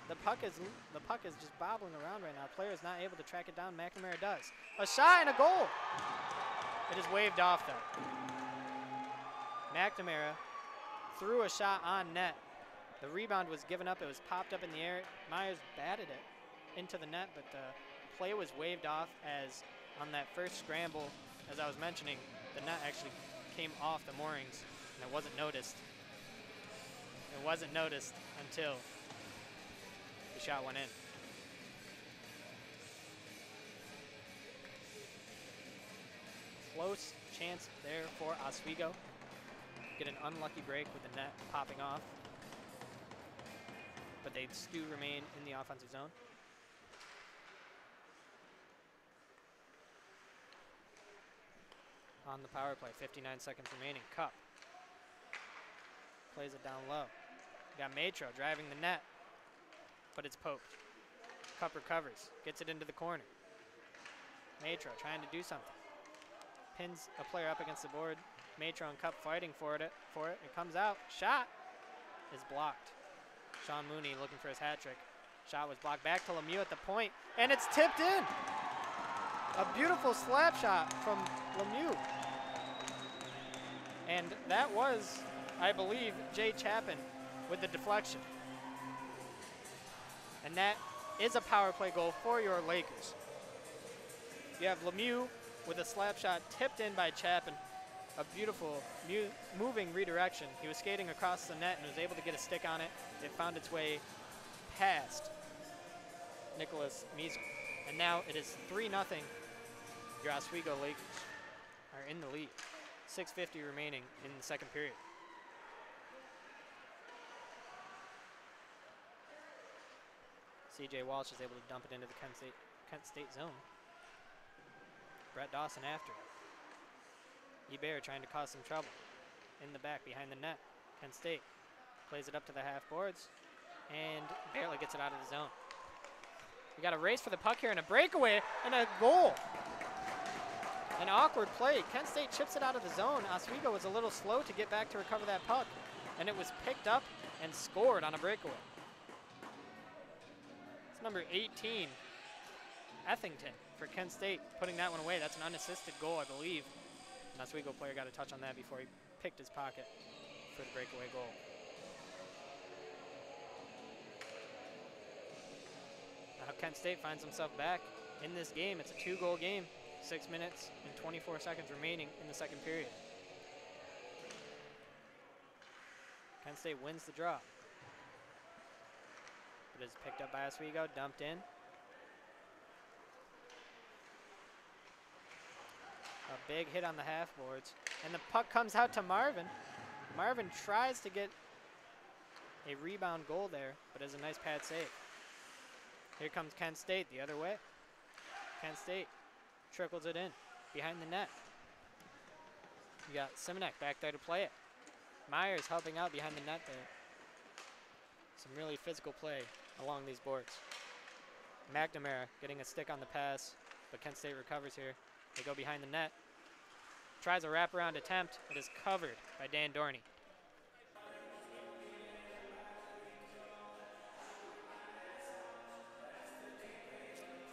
The puck is just bobbling around right now. Player is not able to track it down. McNamara does. A shot and a goal. It is waved off, though. McNamara threw a shot on net. The rebound was given up. It was popped up in the air. Myers batted it into the net, but the play was waved off as on that first scramble, as I was mentioning, the net actually came off the moorings, and it wasn't noticed. It wasn't noticed until the shot went in. Close chance there for Oswego. Get an unlucky break with the net popping off. But they do remain in the offensive zone. On the power play, 59 seconds remaining. Cup plays it down low. You got Matro driving the net, but it's poked. Cup recovers, gets it into the corner. Matro trying to do something. Pins a player up against the board. Matro and Cup fighting for it. It comes out. Shot is blocked. Sean Mooney looking for his hat trick. Shot was blocked back to Lemieux at the point, and it's tipped in. A beautiful slap shot from Lemieux. And that was, I believe, Jay Chapin with the deflection. And that is a power play goal for your Lakers. You have Lemieux with a slap shot tipped in by Chapin. A beautiful moving redirection. He was skating across the net and was able to get a stick on it. It found its way past Nicholas Meisel. And now it is 3-0. Your Oswego Lakers are in the lead. 6:50 remaining in the second period. CJ Walsh is able to dump it into the Kent State zone. Brett Dawson after it. Ebert trying to cause some trouble. In the back, behind the net. Kent State plays it up to the half boards and barely gets it out of the zone. We got a race for the puck here and a breakaway and a goal. An awkward play. Kent State chips it out of the zone. Oswego was a little slow to get back to recover that puck, and it was picked up and scored on a breakaway. It's number 18, Ethington, for Kent State, putting that one away. That's an unassisted goal, I believe. An Oswego player got a touch on that before he picked his pocket for the breakaway goal. Now Kent State finds himself back in this game. It's a 2-goal game. 6 minutes and 24 seconds remaining in the second period. Kent State wins the draw. It is picked up by Oswego, dumped in. A big hit on the half boards. And the puck comes out to Marvin. Marvin tries to get a rebound goal there, but has a nice pad save. Here comes Kent State the other way. Kent State trickles it in behind the net. You got Simonek back there to play it. Myers helping out behind the net there. Some really physical play along these boards. McNamara getting a stick on the pass, but Kent State recovers here. They go behind the net. Tries a wraparound attempt. It is covered by Dan Dorney.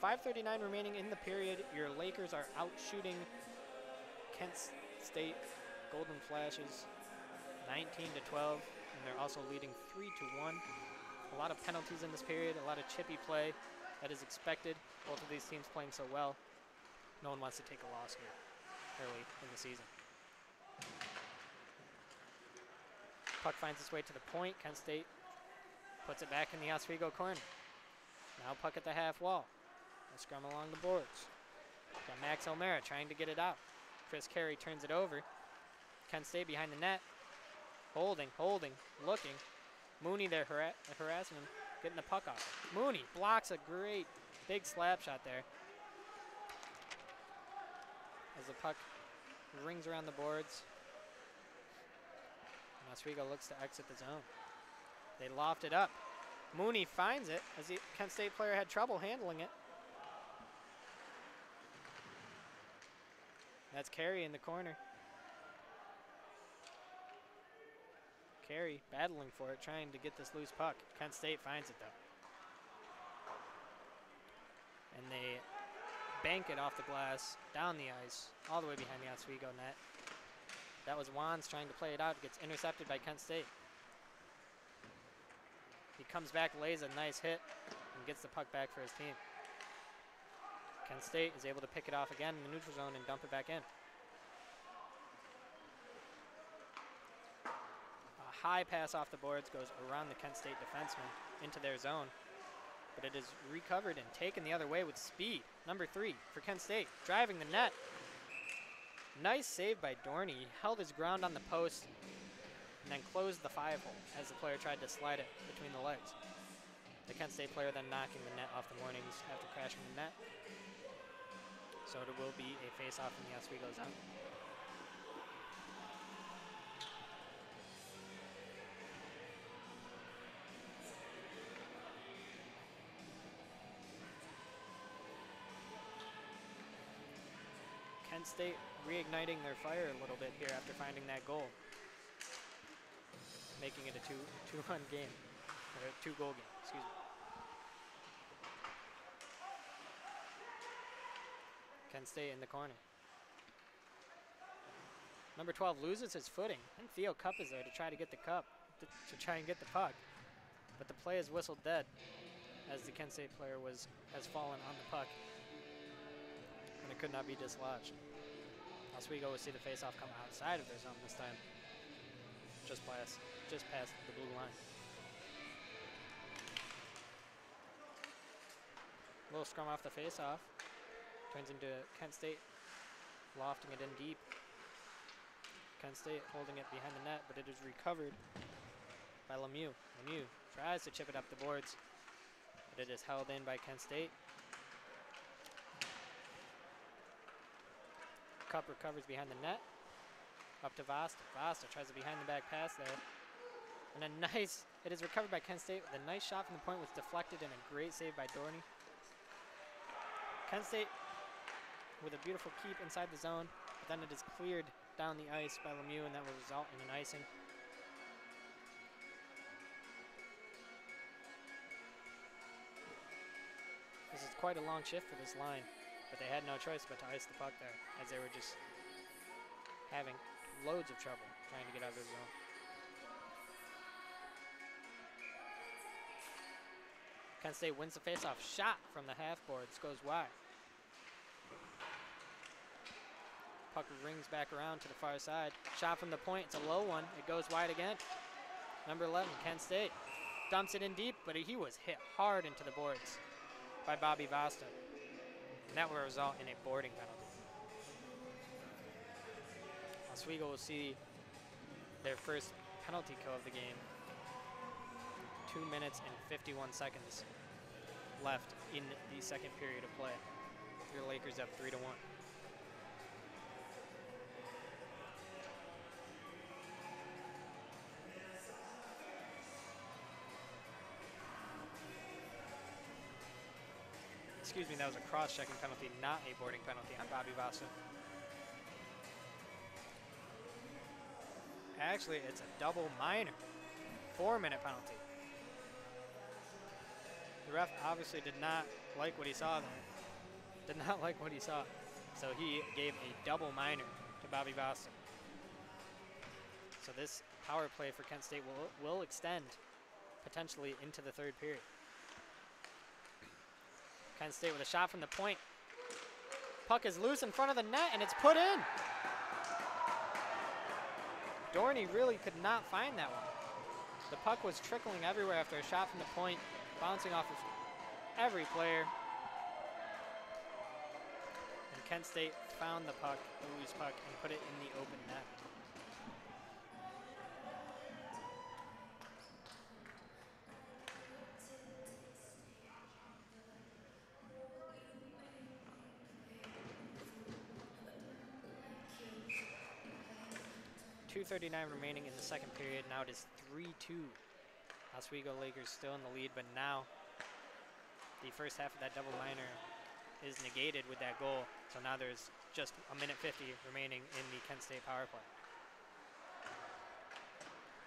.539 remaining in the period. Your Lakers are out shooting Kent State Golden Flashes 19-12, and they're also leading 3-1. A lot of penalties in this period, a lot of chippy play that is expected. Both of these teams playing so well. No one wants to take a loss here early in the season. Puck finds its way to the point. Kent State puts it back in the Oswego corner. Now puck at the half wall. A scrum along the boards. Got Max O'Mara trying to get it out. Chris Carey turns it over. Kent State behind the net. Holding, looking. Mooney there harassing him, getting the puck off. Mooney blocks a great big slap shot there. As the puck rings around the boards. And Oswego looks to exit the zone. They loft it up. Mooney finds it as the Kent State player had trouble handling it. That's Carey in the corner. Carey battling for it, trying to get this loose puck. Kent State finds it though. And they bank it off the glass, down the ice, all the way behind the Oswego net. That was Wands trying to play it out. It gets intercepted by Kent State. He comes back, lays a nice hit, and gets the puck back for his team. Kent State is able to pick it off again in the neutral zone and dump it back in. A high pass off the boards goes around the Kent State defenseman into their zone, but it is recovered and taken the other way with speed. Number 3 for Kent State, driving the net. Nice save by Dorney. He held his ground on the post and then closed the 5-hole as the player tried to slide it between the legs. The Kent State player then knocking the net off the Mornings after crashing the net. So it will be a face-off in the Oswego zone. Kent State reigniting their fire a little bit here after finding that goal, making it a two-run game, or a 2-goal game, excuse me. Kent State in the corner. Number 12 loses his footing, and Theo Cup is there to try to get the cup, to try and get the puck, but the play is whistled dead as the Kent State player has fallen on the puck, and it could not be dislodged. Oswego will see the faceoff come outside of their zone this time, just past the blue line. A little scrum off the faceoff. Turns into Kent State lofting it in deep. Kent State holding it behind the net, but it is recovered by Lemieux. Lemieux tries to chip it up the boards, but it is held in by Kent State. Cup recovers behind the net. Up to Vasta. Vasta tries a behind the back pass there. And it is recovered by Kent State with a nice shot from the point, was deflected, and a great save by Dorney. Kent State with a beautiful keep inside the zone, but then it is cleared down the ice by Lemieux, and that will result in an icing. This is quite a long shift for this line, but they had no choice but to ice the puck there, as they were just having loads of trouble trying to get out of their zone. Kent State wins the faceoff. Shot from the half boards goes wide. Puck rings back around to the far side. Shot from the point. It's a low one. It goes wide again. Number 11, Kent State, dumps it in deep, but he was hit hard into the boards by Bobby Vasta. And that will result in a boarding penalty. Oswego will see their first penalty kill of the game. 2 minutes and 51 seconds left in the second period of play. Your Lakers up 3-1. Excuse me, that was a cross-checking penalty, not a boarding penalty on Bobby Vasa. Actually, it's a double minor. 4-minute penalty. The ref obviously did not like what he saw there. Did not like what he saw. So he gave a double minor to Bobby Vasa. So this power play for Kent State will extend potentially into the third period. Kent State with a shot from the point. Puck is loose in front of the net, and it's put in. Dorney really could not find that one. The puck was trickling everywhere after a shot from the point, bouncing off of every player. And Kent State found the puck, the loose puck, and put it in the open net. .239 remaining in the second period. Now it is 3-2. Oswego Lakers still in the lead, but now the first half of that double minor is negated with that goal. So now there's just 1:50 remaining in the Kent State power play.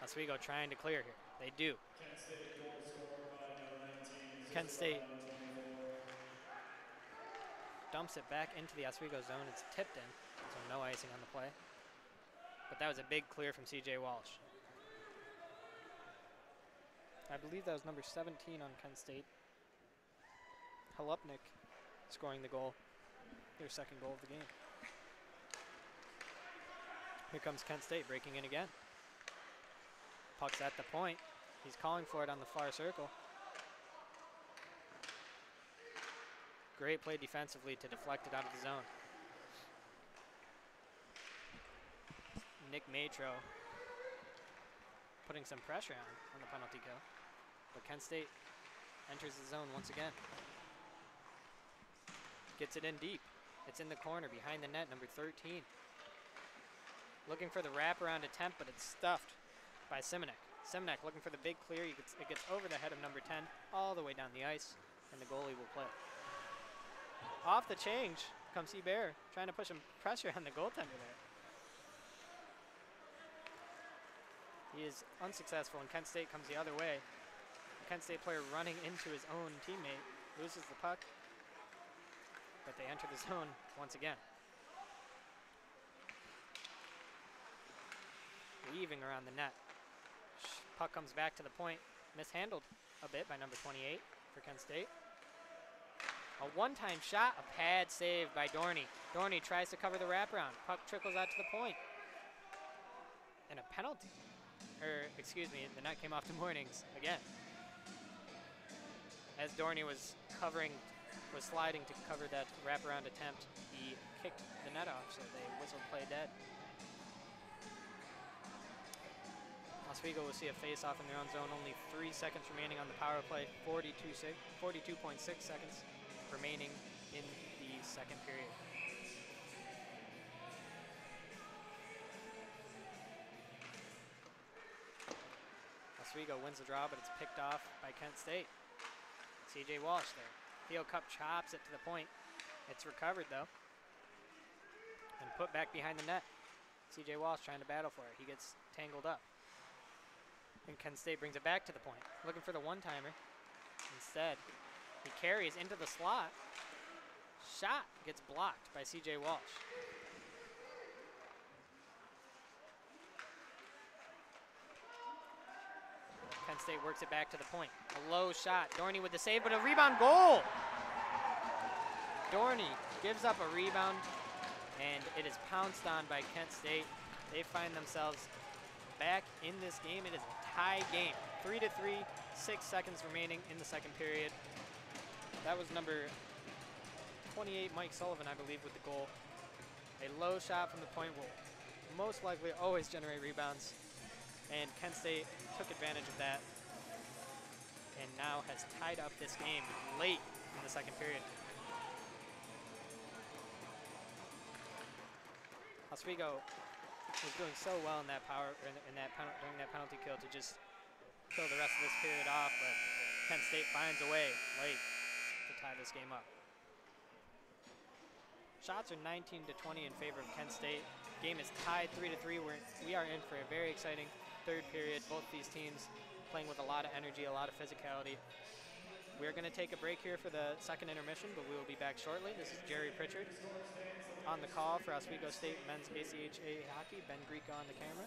Oswego trying to clear here. They do. Kent State goal scored by number 19. Kent State dumps it back into the Oswego zone. It's tipped in, so no icing on the play. But that was a big clear from C.J. Walsh. I believe that was number 17 on Kent State. Halupnik scoring the goal, their second goal of the game. Here comes Kent State breaking in again. Puck's at the point. He's calling for it on the far circle. Great play defensively to deflect it out of the zone. Nick Matro putting some pressure on the penalty kill. But Kent State enters the zone once again. Gets it in deep. It's in the corner behind the net, number 13. Looking for the wraparound attempt, but it's stuffed by Simonek. Simonek looking for the big clear. It gets over the head of number 10, all the way down the ice, and the goalie will play. Off the change comes Bear, trying to put some pressure on the goaltender there. He is unsuccessful, and Kent State comes the other way. The Kent State player running into his own teammate, loses the puck, but they enter the zone once again. Weaving around the net. Puck comes back to the point, mishandled a bit by number 28 for Kent State. A one-time shot, a pad save by Dorney. Dorney tries to cover the wraparound. Puck trickles out to the point. And a penalty. Excuse me, the net came off to Mornings again. As Dorney was sliding to cover that wraparound attempt, he kicked the net off, so they whistled play dead. Oswego will see a face-off in their own zone. Only 3 seconds remaining on the power play. 42.6 seconds remaining in the second period. Oswego wins the draw, but it's picked off by Kent State. C.J. Walsh there. Theo Cup chops it to the point. It's recovered, though, and put back behind the net. C.J. Walsh trying to battle for it. He gets tangled up. And Kent State brings it back to the point, looking for the one-timer. Instead, he carries into the slot. Shot gets blocked by C.J. Walsh. Kent State works it back to the point. A low shot. Dorney with the save, but a rebound goal. Dorney gives up a rebound, and it is pounced on by Kent State. They find themselves back in this game. It is a tie game. 3-3, 6 seconds remaining in the second period. That was number 28, Mike Sullivan, I believe, with the goal. A low shot from the point will most likely always generate rebounds. And Kent State took advantage of that and now has tied up this game late in the second period. Oswego was doing so well in that during that penalty kill to just kill the rest of this period off, but Kent State finds a way late to tie this game up. Shots are 19-20 in favor of Kent State. Game is tied 3-3. We are in for a very exciting third period. Both these teams playing with a lot of energy, a lot of physicality. We're going to take a break here for the second intermission, but we will be back shortly. This is Jerry Pritchard on the call for Oswego State men's ACHA hockey. Ben Greco on the camera.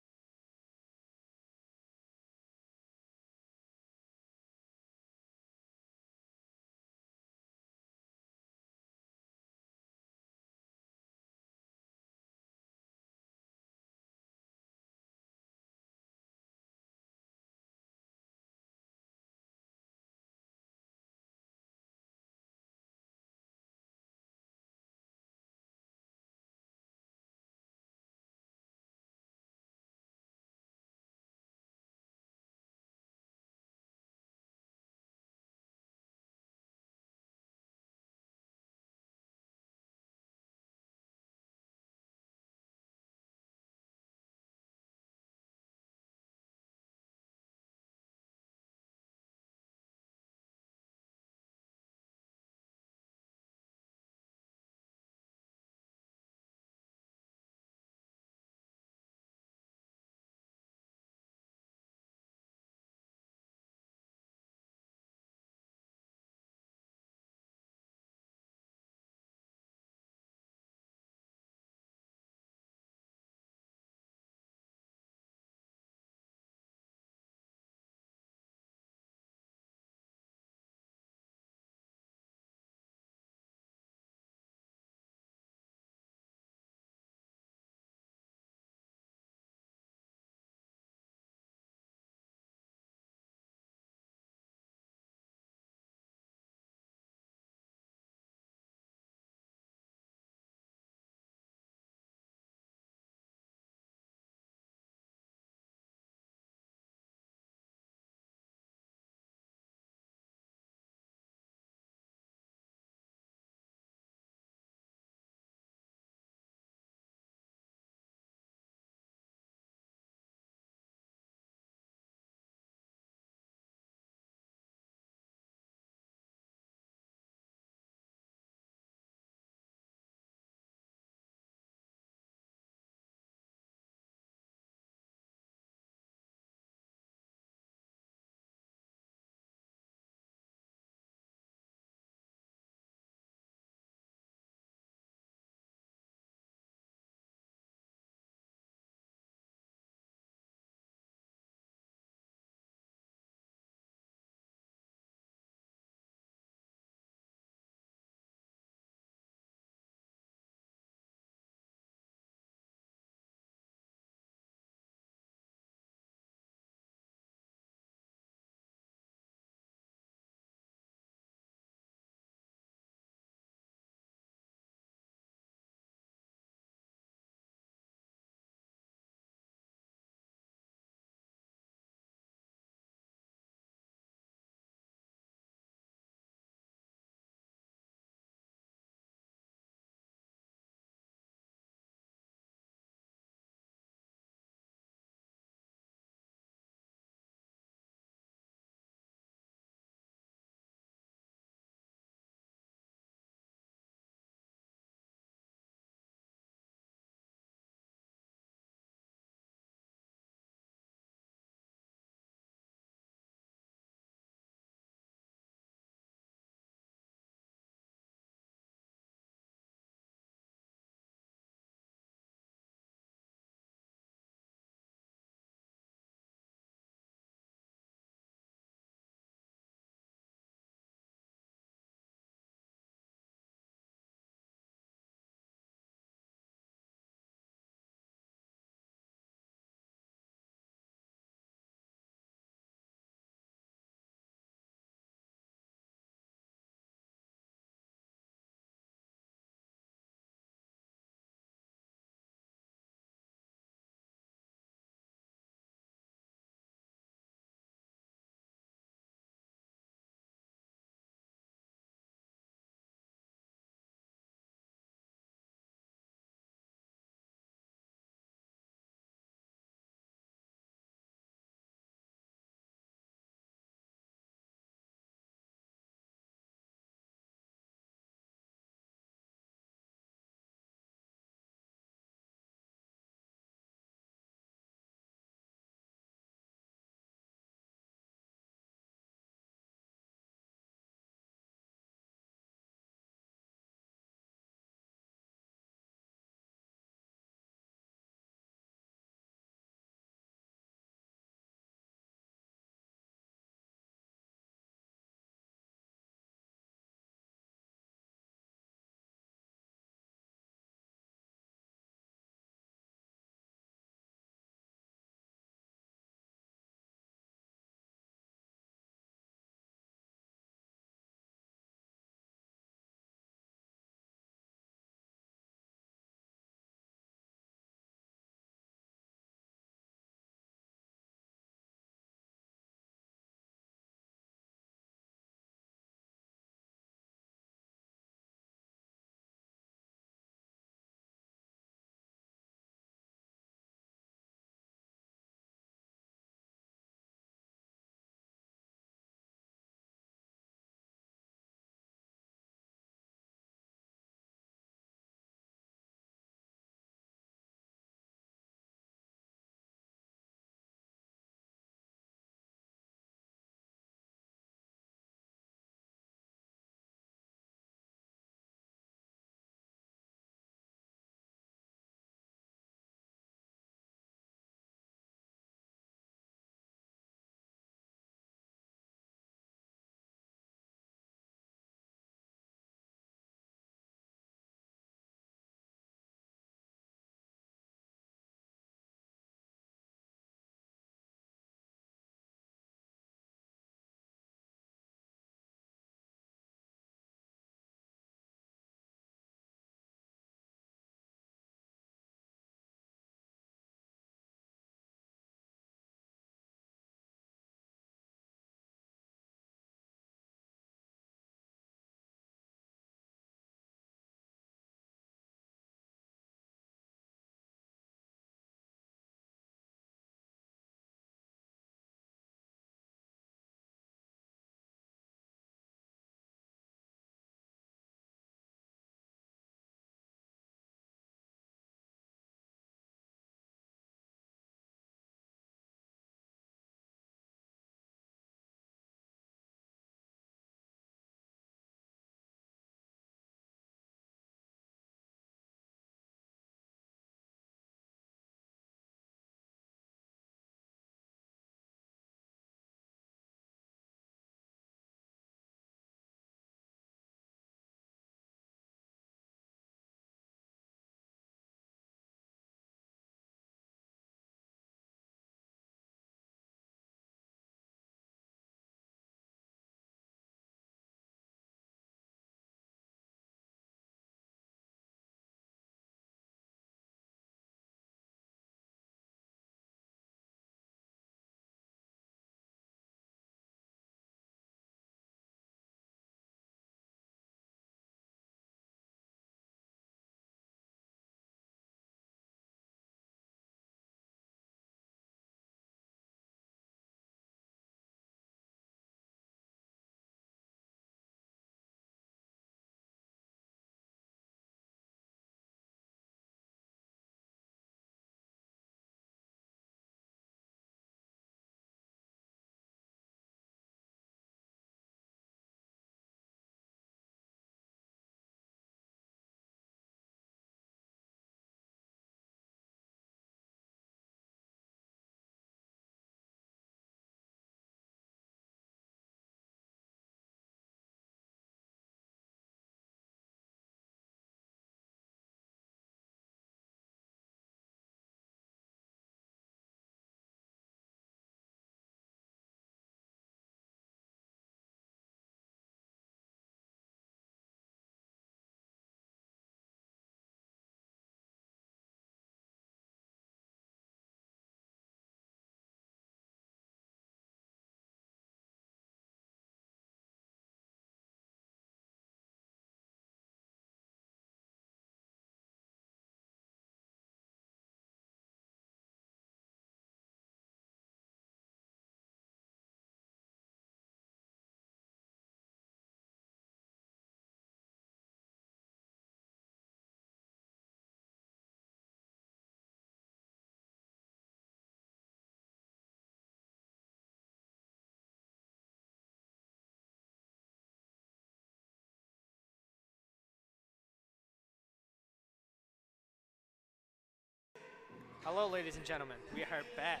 Hello, ladies and gentlemen. We are back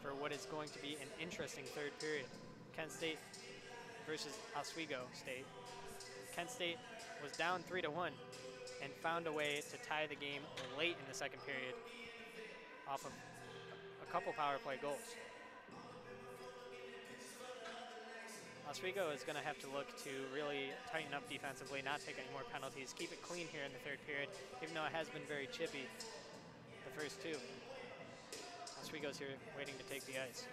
for what is going to be an interesting third period. Kent State versus Oswego State. Kent State was down 3-1 and found a way to tie the game late in the second period off of a couple power play goals. Oswego is going to have to look to really tighten up defensively, not take any more penalties, keep it clean here in the third period, even though it has been very chippy the first two. Oswego's here waiting to take the ice.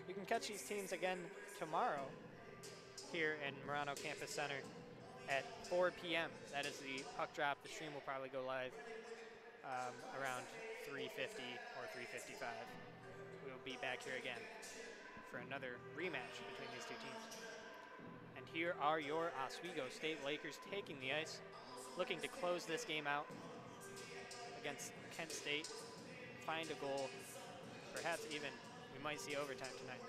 You can catch these teams again tomorrow here in Marano Campus Center at 4 p.m. That is the puck drop. The stream will probably go live around 3:50 or 3:55. We will be back here again for another rematch between these two teams. And here are your Oswego State Lakers taking the ice, looking to close this game out against Kent State, find a goal, perhaps even we might see overtime tonight.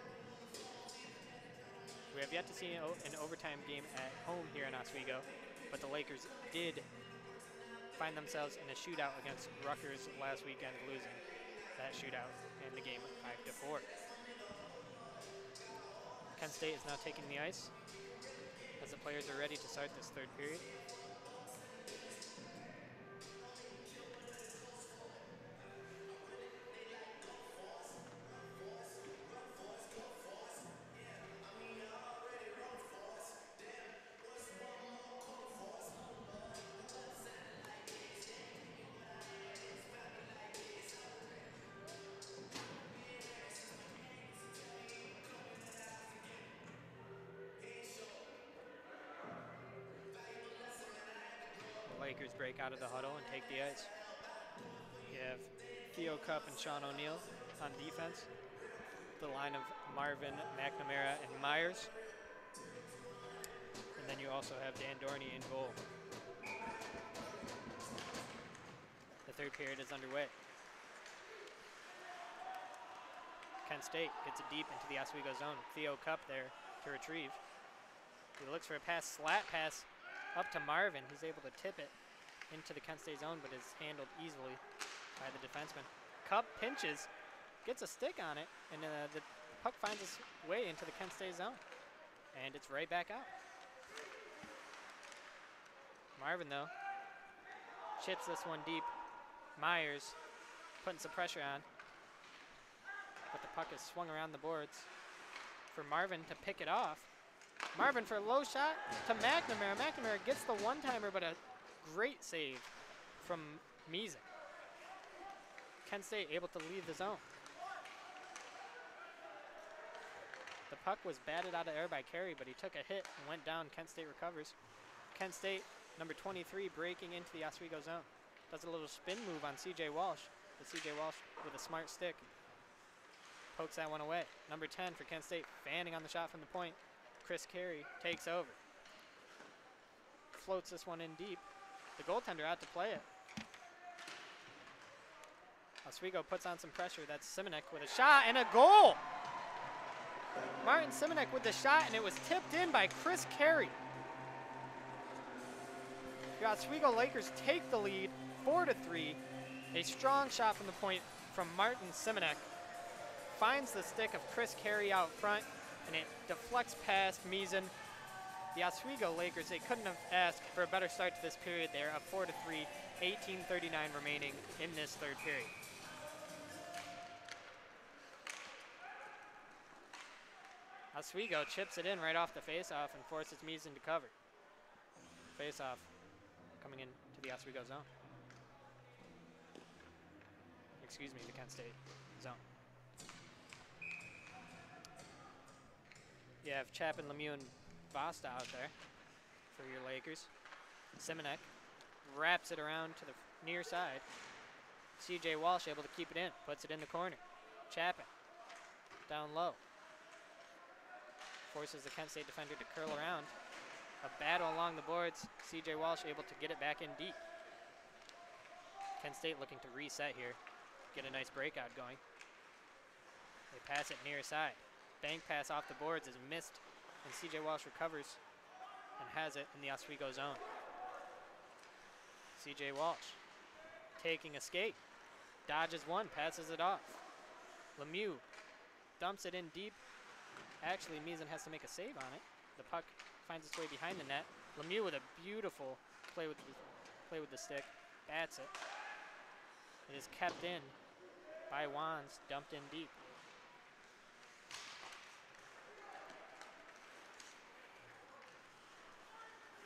We have yet to see an overtime game at home here in Oswego, but the Lakers did find themselves in a shootout against Rutgers last weekend, losing that shootout in the game 5-4. Kent State is now taking the ice as the players are ready to start this third period. Lakers break out of the huddle and take the ice. You have Theo Cupp and Sean O'Neill on defense. The line of Marvin, McNamara, and Myers. And then you also have Dan Dorney in goal. The third period is underway. Kent State gets it deep into the Oswego zone. Theo Cupp there to retrieve. He looks for a pass, slat pass up to Marvin. He's able to tip it into the Kent State zone, but is handled easily by the defenseman. Cupp pinches, gets a stick on it, and the puck finds its way into the Kent State zone. And it's right back out. Marvin, though, chips this one deep. Myers putting some pressure on, but the puck is swung around the boards for Marvin to pick it off. Marvin for a low shot to McNamara. McNamara gets the one-timer, but a great save from Meason. Kent State able to leave the zone. The puck was batted out of air by Carey, but he took a hit and went down. Kent State recovers. Kent State, number 23, breaking into the Oswego zone. Does a little spin move on C.J. Walsh, but C.J. Walsh with a smart stick pokes that one away. Number 10 for Kent State, fanning on the shot from the point. Chris Carey takes over. Floats this one in deep. The goaltender out to play it. Oswego puts on some pressure. That's Simonek with a shot and a goal! Martin Simonek with the shot, and it was tipped in by Chris Carey. The Oswego Lakers take the lead 4-3. A strong shot from the point from Martin Simonek. Finds the stick of Chris Carey out front, and it deflects past Meason. The Oswego Lakers, they couldn't have asked for a better start to this period. They're up 4-3, 18:39 remaining in this third period. Oswego chips it in right off the faceoff and forces Meason to cover. Faceoff coming into the Oswego zone. Excuse me, the Kent State zone. You have Chapin, Lemieux, and Basta out there for your Lakers. Simonek wraps it around to the near side. C.J. Walsh able to keep it in, puts it in the corner. Chapin down low. Forces the Kent State defender to curl around. A battle along the boards. C.J. Walsh able to get it back in deep. Kent State looking to reset here. Get a nice breakout going. They pass it near side. Bank pass off the boards is missed and CJ Walsh recovers and has it in the Oswego zone. CJ Walsh taking a skate, dodges one, passes it off. Lemieux dumps it in deep. Actually, Mizan has to make a save on it. The puck finds its way behind the net. Lemieux with a beautiful play with the stick, bats it. It is kept in by Wands, dumped in deep.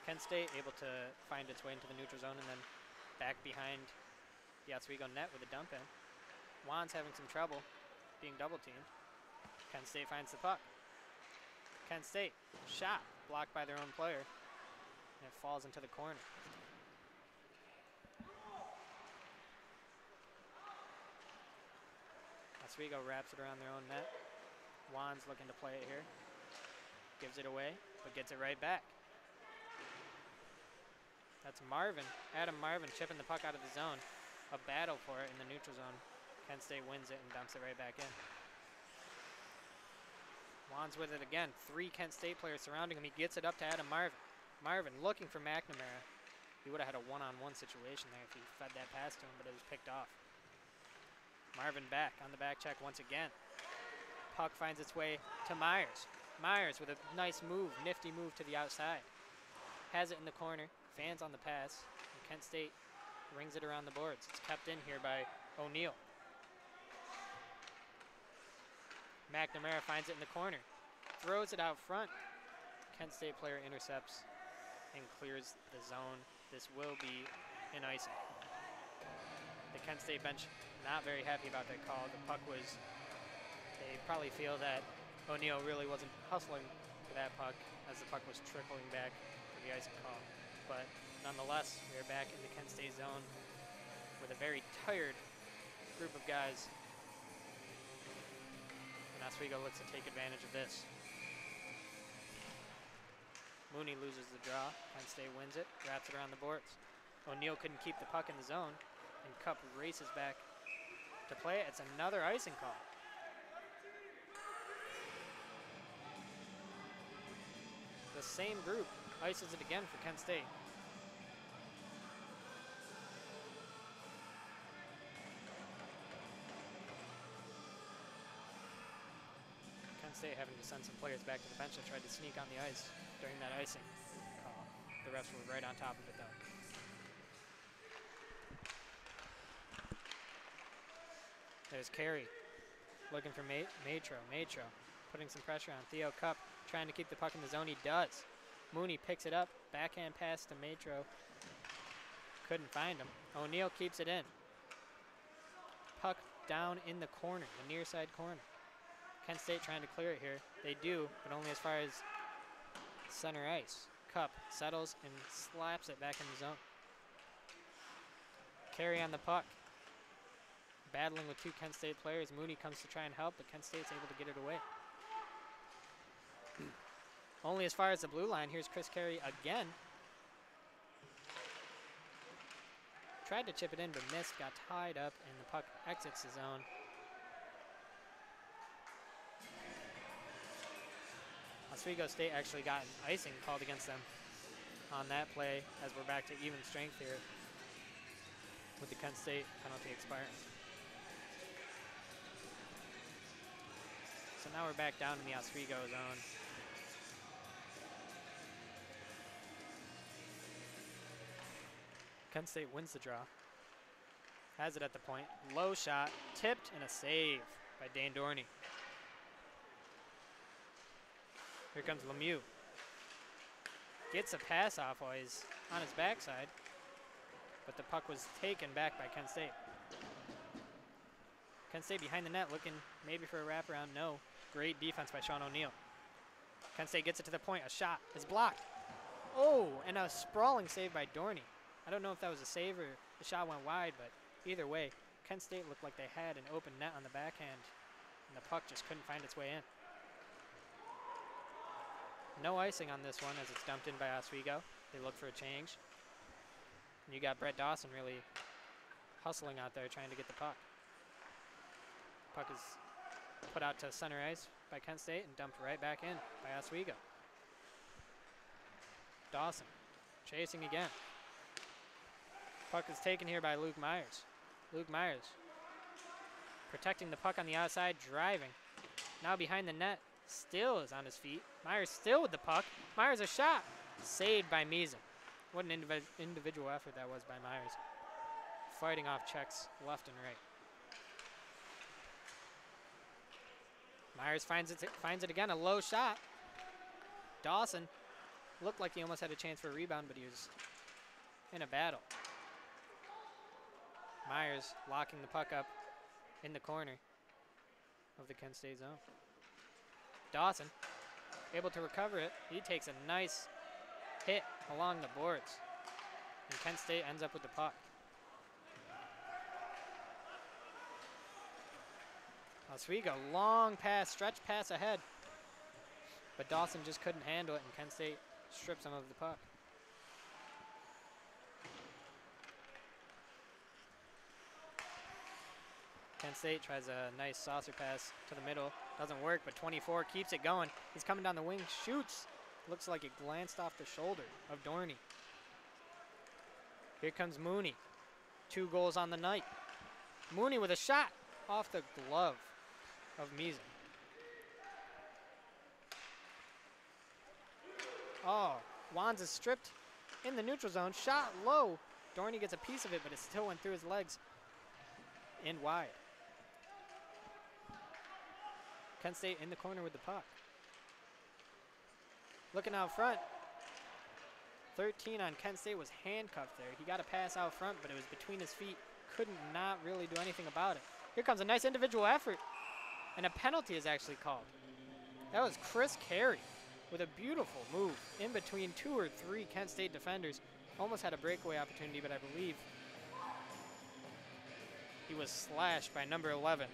Kent State able to find its way into the neutral zone and then back behind the Oswego net with a dump in. Wands having some trouble being double teamed. Kent State finds the puck. Kent State shot blocked by their own player and it falls into the corner. Oswego wraps it around their own net. Wands looking to play it here. Gives it away, but gets it right back. That's Marvin, Adam Marvin chipping the puck out of the zone. A battle for it in the neutral zone. Kent State wins it and dumps it right back in. Wands with it again. 3 Kent State players surrounding him. He gets it up to Adam Marvin. Marvin looking for McNamara. He would have had a one-on-one situation there if he fed that pass to him, but it was picked off. Marvin back on the back check once again. Puck finds its way to Myers. Myers with a nice move, nifty move to the outside. Has it in the corner. Fans on the pass, and Kent State rings it around the boards. It's kept in here by O'Neill. McNamara finds it in the corner, throws it out front. Kent State player intercepts and clears the zone. This will be an icing. The Kent State bench not very happy about that call. The puck was, they probably feel that O'Neill really wasn't hustling for that puck as the puck was trickling back for the icing call. But nonetheless, we are back in the Kent State zone with a very tired group of guys. And Oswego looks to take advantage of this. Mooney loses the draw. Kent State wins it, wraps it around the boards. O'Neill couldn't keep the puck in the zone, and Cup races back to play it. It's another icing call. The same group ices it again for Kent State. Kent State having to send some players back to the bench that tried to sneak on the ice during that icing call. The refs were right on top of it though. There's Carey looking for Matro. Matro putting some pressure on Theo Cup, trying to keep the puck in the zone. He does. Mooney picks it up, backhand pass to Matro. Couldn't find him. O'Neill keeps it in. Puck down in the corner, the near side corner. Kent State trying to clear it here. They do, but only as far as center ice. Cup settles and slaps it back in the zone. Carey on the puck. Battling with 2 Kent State players. Mooney comes to try and help, but Kent State's able to get it away. Only as far as the blue line. Here's Chris Carey again. Tried to chip it in, but missed. Got tied up, and the puck exits the zone. Oswego State actually got an icing called against them on that play, as we're back to even strength here with the Kent State penalty expiring. So now we're back down in the Oswego zone. Kent State wins the draw. Has it at the point. Low shot, tipped, and a save by Dane Dorney. Here comes Lemieux. Gets a pass off while he's on his backside, but the puck was taken back by Kent State. Kent State behind the net looking maybe for a wraparound. No. Great defense by Sean O'Neill. Kent State gets it to the point. A shot is blocked. Oh, and a sprawling save by Dorney. I don't know if that was a save or the shot went wide, but either way, Kent State looked like they had an open net on the backhand, and the puck just couldn't find its way in. No icing on this one as it's dumped in by Oswego. They look for a change. And you got Brett Dawson really hustling out there trying to get the puck. Puck is put out to center ice by Kent State and dumped right back in by Oswego. Dawson chasing again. Puck is taken here by Luke Myers. Luke Myers protecting the puck on the outside, driving. Now behind the net, still is on his feet. Myers still with the puck. Myers a shot. Saved by Meesen. What an individual effort that was by Myers. Fighting off checks left and right. Myers finds it again, a low shot. Dawson looked like he almost had a chance for a rebound, but he was in a battle. Myers locking the puck up in the corner of the Kent State zone. Dawson able to recover it. He takes a nice hit along the boards, and Kent State ends up with the puck. Oswego, long pass, stretch pass ahead, but Dawson just couldn't handle it, and Kent State strips him of the puck. Kent State tries a nice saucer pass to the middle. Doesn't work, but 24 keeps it going. He's coming down the wing, shoots. Looks like it glanced off the shoulder of Dorney. Here comes Mooney. 2 goals on the night. Mooney with a shot off the glove of Meesen. Oh, Wands is stripped in the neutral zone. Shot low. Dorney gets a piece of it, but it still went through his legs and wide. Kent State in the corner with the puck. Looking out front. 13 on Kent State was handcuffed there. He got a pass out front, but it was between his feet. Couldn't not really do anything about it. Here comes a nice individual effort, and a penalty is actually called. That was Chris Carey with a beautiful move in between 2 or 3 Kent State defenders. Almost had a breakaway opportunity, but I believe he was slashed by number 11,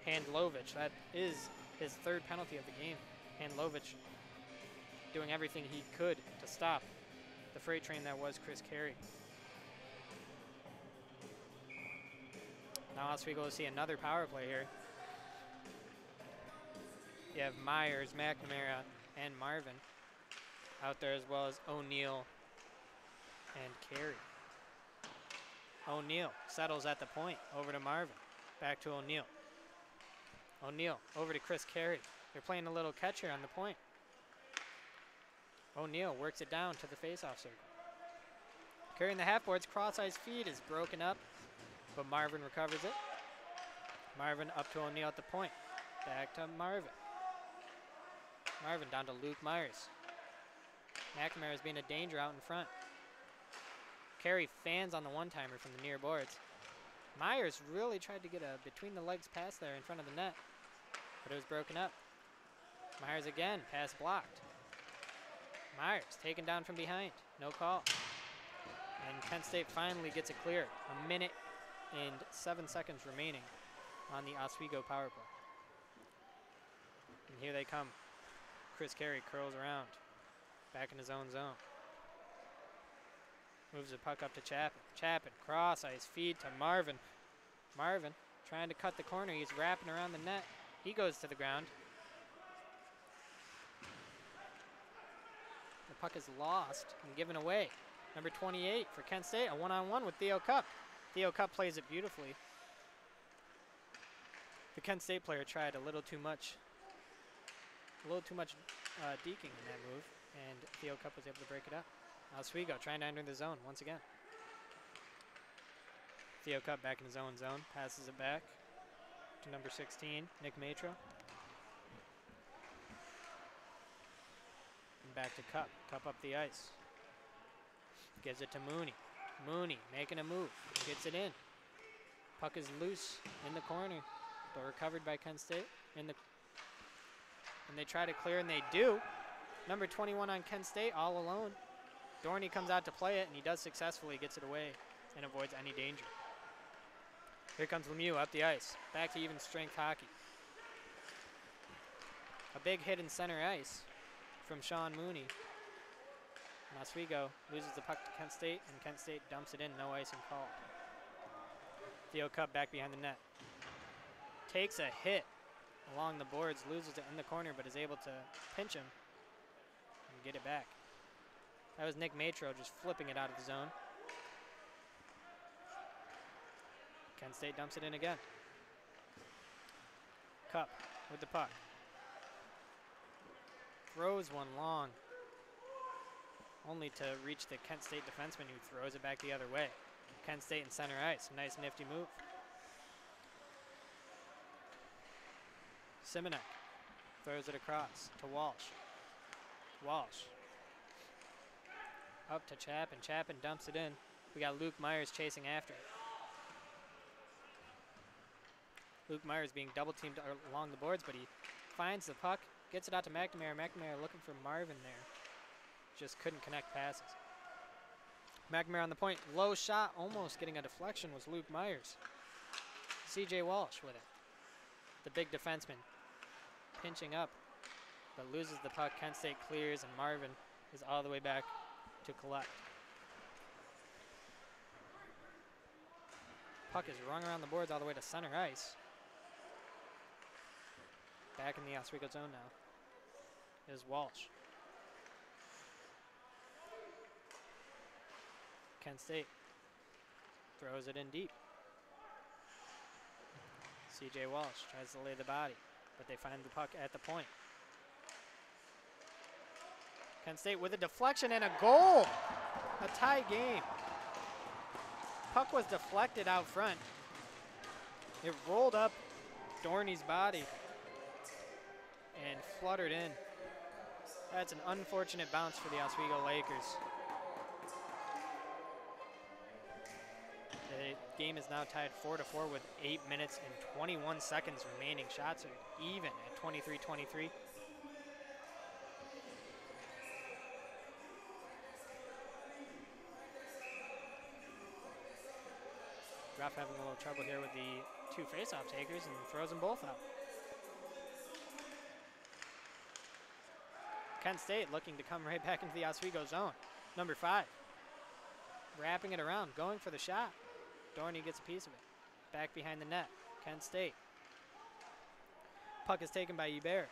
Handlovich. That is his 3rd penalty of the game. Handlovich doing everything he could to stop the freight train that was Chris Carey. Now Oswego will see another power play here. You have Myers, McNamara, and Marvin out there, as well as O'Neill and Carey. O'Neill settles at the point, over to Marvin, back to O'Neill. O'Neill over to Chris Carey. They're playing a little catch here on the point. O'Neill works it down to the faceoff circle. Carrying the half-boards, cross-ice feed is broken up, but Marvin recovers it. Marvin up to O'Neill at the point. Back to Marvin. Marvin down to Luke Myers. McNamara is being a danger out in front. Carey fans on the one-timer from the near boards. Myers really tried to get a between-the-legs pass there in front of the net, but it was broken up. Myers again, pass blocked. Myers taken down from behind, no call. And Kent State finally gets it clear. 1 minute and 7 seconds remaining on the Oswego power play. And here they come. Chris Carey curls around, back in his own zone. Moves the puck up to Chapin. Chapin, cross ice, feed to Marvin. Marvin trying to cut the corner. He's wrapping around the net. He goes to the ground. The puck is lost and given away. Number 28 for Kent State, a one-on-one with Theo Cup. Theo Cup plays it beautifully. The Kent State player tried a little too much deking in that move, and Theo Cup was able to break it up. Oswego trying to enter the zone once again. Theo Cup back in his own zone, passes it back to number 16, Nick Matra. And back to Cup. Cup up the ice. Gives it to Mooney. Mooney making a move. Gets it in. Puck is loose in the corner, but recovered by Kent State. And they try to clear, and they do. Number 21 on Kent State, all alone. Dorney comes out to play it, and he does successfully, gets it away and avoids any danger. Here comes Lemieux up the ice. Back to even strength hockey. A big hit in center ice from Sean Mooney. And Oswego loses the puck to Kent State, and Kent State dumps it in, no icing called. Theo Cup back behind the net. Takes a hit along the boards, loses it in the corner, but is able to pinch him. And get it back. That was Nick Matro just flipping it out of the zone. Kent State dumps it in again. Cup with the puck. Throws one long. Only to reach the Kent State defenseman who throws it back the other way. Kent State in center ice. Nice nifty move. Simonek throws it across to Walsh. Walsh. Up to Chapin. Chapin dumps it in. We got Luke Myers chasing after it. Luke Myers being double teamed along the boards, but he finds the puck, gets it out to McNamara. McNamara looking for Marvin there. Just couldn't connect passes. McNamara on the point. Low shot, almost getting a deflection, was Luke Myers. CJ Walsh with it. The big defenseman pinching up, but loses the puck. Kent State clears, and Marvin is all the way back to collect. Puck is rung around the boards all the way to center ice. Back in the Oswego zone now is Walsh. Kent State throws it in deep. CJ Walsh tries to lay the body, but they find the puck at the point. Kent State with a deflection and a goal. A tie game. Puck was deflected out front. It rolled up Dorney's body and fluttered in. That's an unfortunate bounce for the Oswego Lakers. The game is now tied 4-4 with 8 minutes and 21 seconds remaining. Shots are even at 23-23. Ref having a little trouble here with the two face-off takers and throws them both out. Kent State looking to come right back into the Oswego zone. Number 5. Wrapping it around, going for the shot. Dorney gets a piece of it. Back behind the net. Kent State. Puck is taken by Hubert.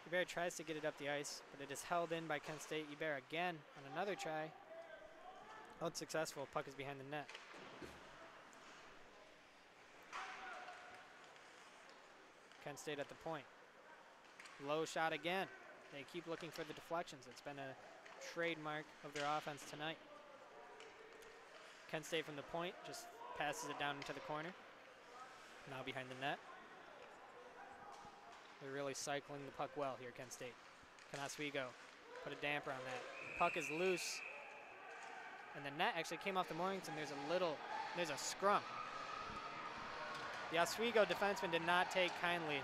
Hubert tries to get it up the ice, but it is held in by Kent State. Hubert again on another try. Unsuccessful. Puck is behind the net. Kent State at the point. Low shot again. They keep looking for the deflections. It's been a trademark of their offense tonight. Kent State from the point just passes it down into the corner. Now behind the net. They're really cycling the puck well here, Kent State. Can Oswego put a damper on that? Puck is loose. And the net actually came off the moorings, and there's a scrum. The Oswego defenseman did not take kindly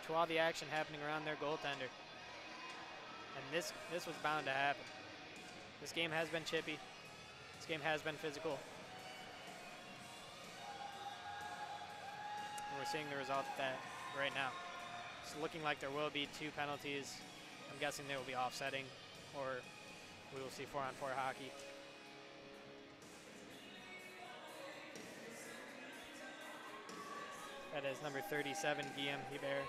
to all the action happening around their goaltender. And this was bound to happen. This game has been chippy. This game has been physical. And we're seeing the result of that right now. It's looking like there will be 2 penalties. I'm guessing they will be offsetting, or we will see 4-on-4 hockey. That is number 37, Guillaume Hubert.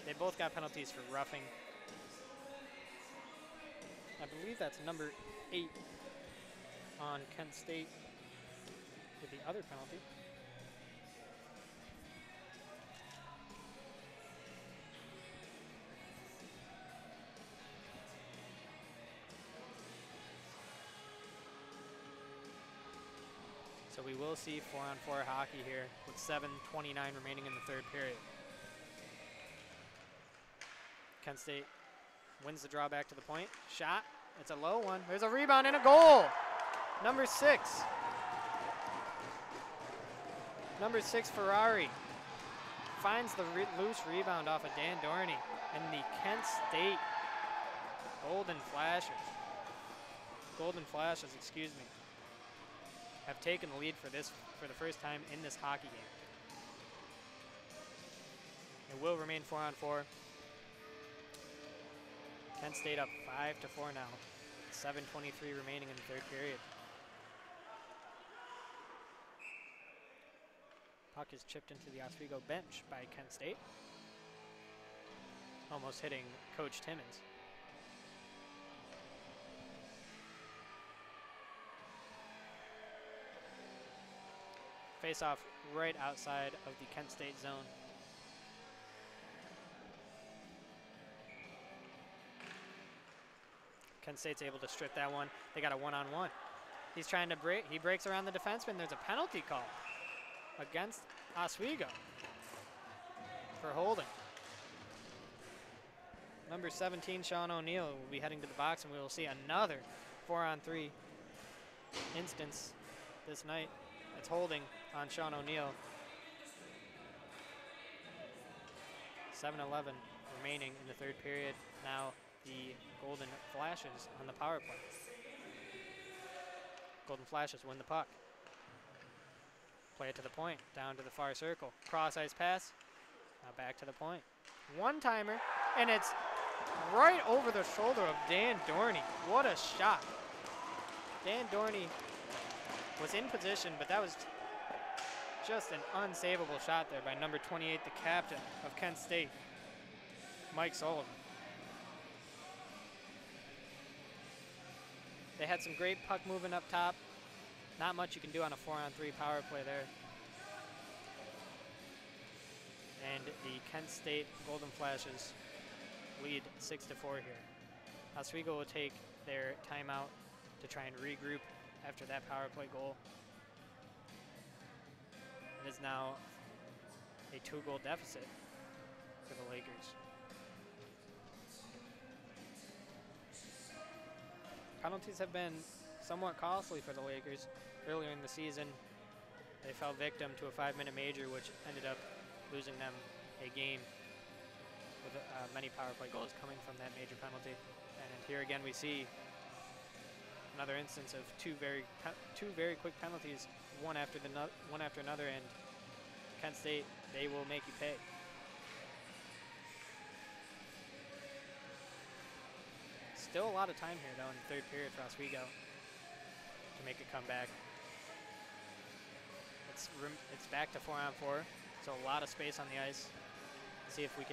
They both got penalties for roughing. I believe that's number 8 on Kent State with the other penalty. So we will see 4-on-4 hockey here with 7:29 remaining in the third period. Kent State wins the draw back to the point. Shot. It's a low one. There's a rebound and a goal. Number 6. Number 6, Ferrari, finds the loose rebound off of Dan Dorney. And the Kent State Golden Flashes, excuse me, have taken the lead for the first time in this hockey game. It will remain 4-on-4. Kent State up 5-4 now. 7:23 remaining in the third period. Puck is chipped into the Oswego bench by Kent State. Almost hitting Coach Timmons. Face off right outside of the Kent State zone. Kent State's able to strip that one. They got a one-on-one. He's trying to break. He breaks around the defenseman. There's a penalty call against Oswego for holding. Number 17, Sean O'Neill, will be heading to the box, and we will see another 4-on-3 instance this night. It's holding on Sean O'Neill. 7:11 remaining in the third period. Now the Golden Flashes on the power play. Golden Flashes win the puck. Play it to the point, down to the far circle. Cross ice pass. Now back to the point. One-timer, and it's right over the shoulder of Dan Dorney. What a shot. Dan Dorney was in position, but that was just an unsavable shot there by number 28, the captain of Kent State, Mike Sullivan. They had some great puck moving up top. Not much you can do on a 4-on-3 power play there. And the Kent State Golden Flashes lead 6-4 here. Oswego will take their timeout to try and regroup after that power play goal. It is now a 2-goal deficit for the Lakers. Penalties have been somewhat costly for the Lakers. Earlier in the season, they fell victim to a 5-minute major, which ended up losing them a game with many power play goals coming from that major penalty. And here again we see another instance of two very quick penalties, one after another, and Kent State, they will make you pay. Still a lot of time here though in the third period for Oswego to make a comeback. It's back to 4-on-4, so a lot of space on the ice. See if we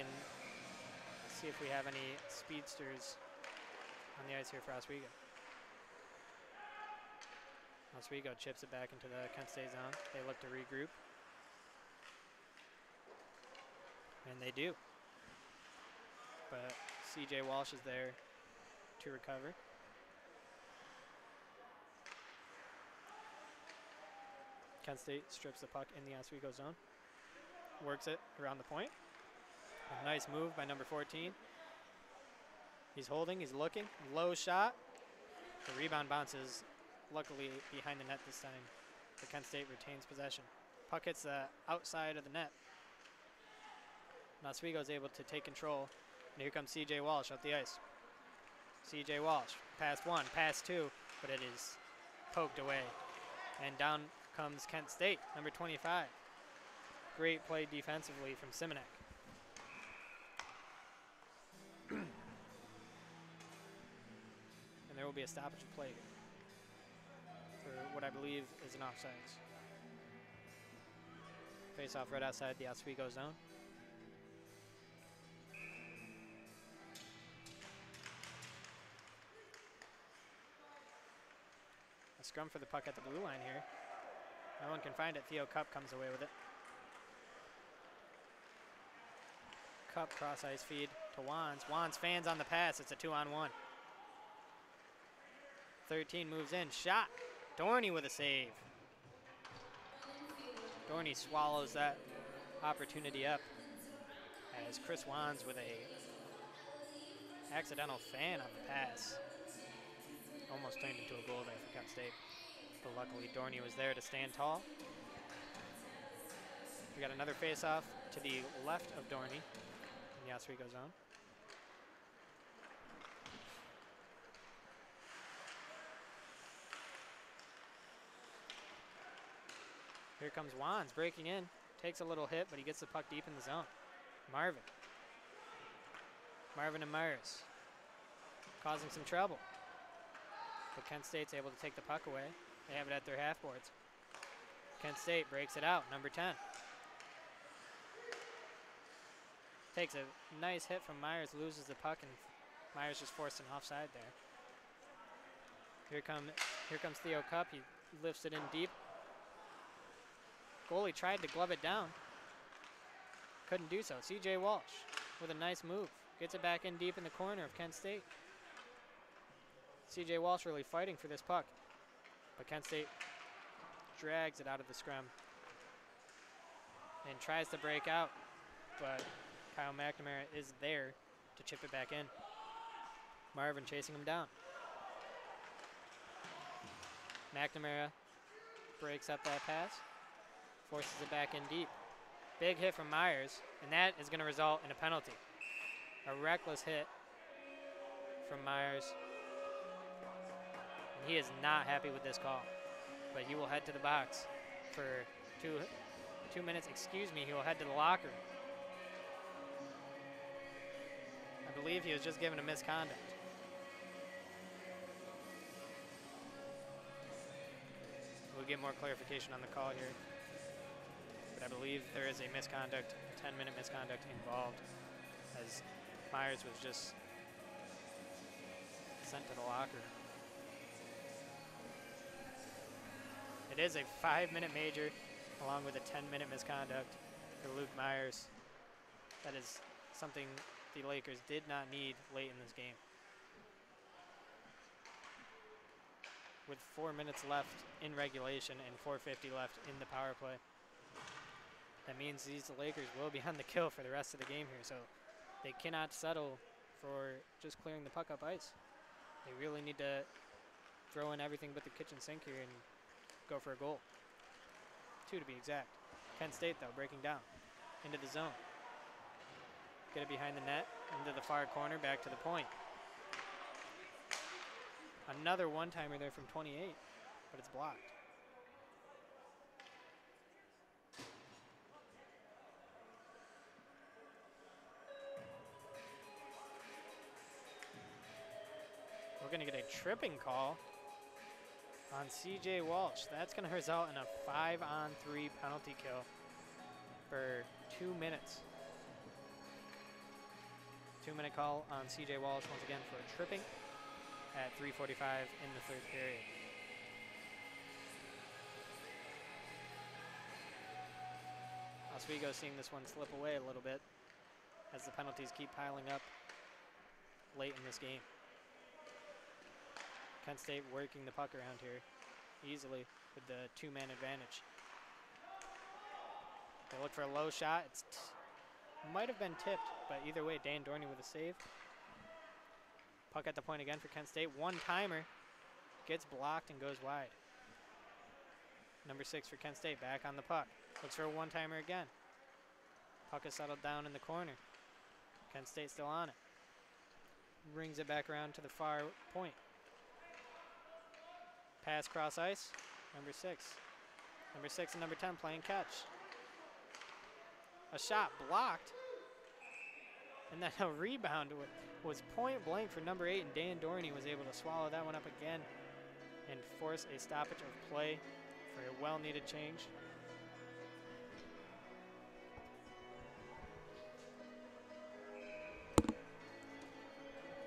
have any speedsters on the ice here for Oswego. Oswego chips it back into the Kent State zone. They look to regroup. And they do. But CJ Walsh is there to recover. Kent State strips the puck in the Oswego zone. Works it around the point. A nice move by number 14. He's holding, he's looking. Low shot. The rebound bounces luckily behind the net this time. The Kent State retains possession. Puck hits the outside of the net. And Oswego is able to take control. And here comes CJ Walsh up the ice. CJ Walsh, pass 1, pass 2, but it is poked away. And down comes Kent State, number 25. Great play defensively from Simonek. And there will be a stoppage of play here for what I believe is an offsides. Face off right outside the Oswego zone. A scrum for the puck at the blue line here. No one can find it. Theo Cup comes away with it. Cup cross ice feed to Wands. Wands fans on the pass. It's a 2-on-1. 13 moves in. Shot. Dorney with a save. Dorney swallows that opportunity up as Chris Wands with a accidental fan on the pass. Almost turned into a goal there for Kent State. But luckily Dorney was there to stand tall. We got another face-off to the left of Dorney in the Oswego zone. Here comes Wands breaking in. Takes a little hit, but he gets the puck deep in the zone. Marvin and Myers causing some trouble. But Kent State's able to take the puck away. They have it at their half boards. Kent State breaks it out, number 10. Takes a nice hit from Myers, loses the puck, and Myers just forced an offside there. Here comes Theo Cup. He lifts it in deep. Goalie tried to glove it down. Couldn't do so. CJ Walsh with a nice move. Gets it back in deep in the corner of Kent State. CJ Walsh really fighting for this puck. But Kent State drags it out of the scrum and tries to break out. But Kyle McNamara is there to chip it back in. Marvin chasing him down. McNamara breaks up that pass. Forces it back in deep. Big hit from Myers, and that is going to result in a penalty. A reckless hit from Myers. And he is not happy with this call. But he will head to the box for two minutes. Excuse me, he will head to the locker. I believe he was just given a misconduct. We'll get more clarification on the call here. But I believe there is a misconduct, 10-minute misconduct involved, as Myers was just sent to the locker. It is a 5-minute major, along with a 10-minute misconduct for Luke Myers. That is something the Lakers did not need late in this game. With 4 minutes left in regulation and 4:50 left in the power play. That means these Lakers will be on the kill for the rest of the game here, so they cannot settle for just clearing the puck up ice. They really need to throw in everything but the kitchen sink here and go for a goal. 2 to be exact. Kent State, though, breaking down into the zone. Get it behind the net, into the far corner, back to the point. Another one-timer there from 28, but it's blocked. We're going to get a tripping call on CJ Walsh. That's going to result in a 5-on-3 penalty kill for 2 minutes. 2-minute call on CJ Walsh once again for tripping at 3:45 in the third period. Oswego seeing this one slip away a little bit as the penalties keep piling up late in this game. Kent State working the puck around here easily with the 2-man advantage. They look for a low shot. It's might have been tipped, but either way, Dan Dorney with a save. Puck at the point again for Kent State. One-timer gets blocked and goes wide. Number 6 for Kent State back on the puck. Looks for a one-timer again. Puck is settled down in the corner. Kent State still on it. Brings it back around to the far point. Pass cross ice. Number 6. Number 6 and number 10 playing catch. A shot blocked. And then a rebound was point blank for number 8, and Dan Dorney was able to swallow that one up again and force a stoppage of play for a well-needed change.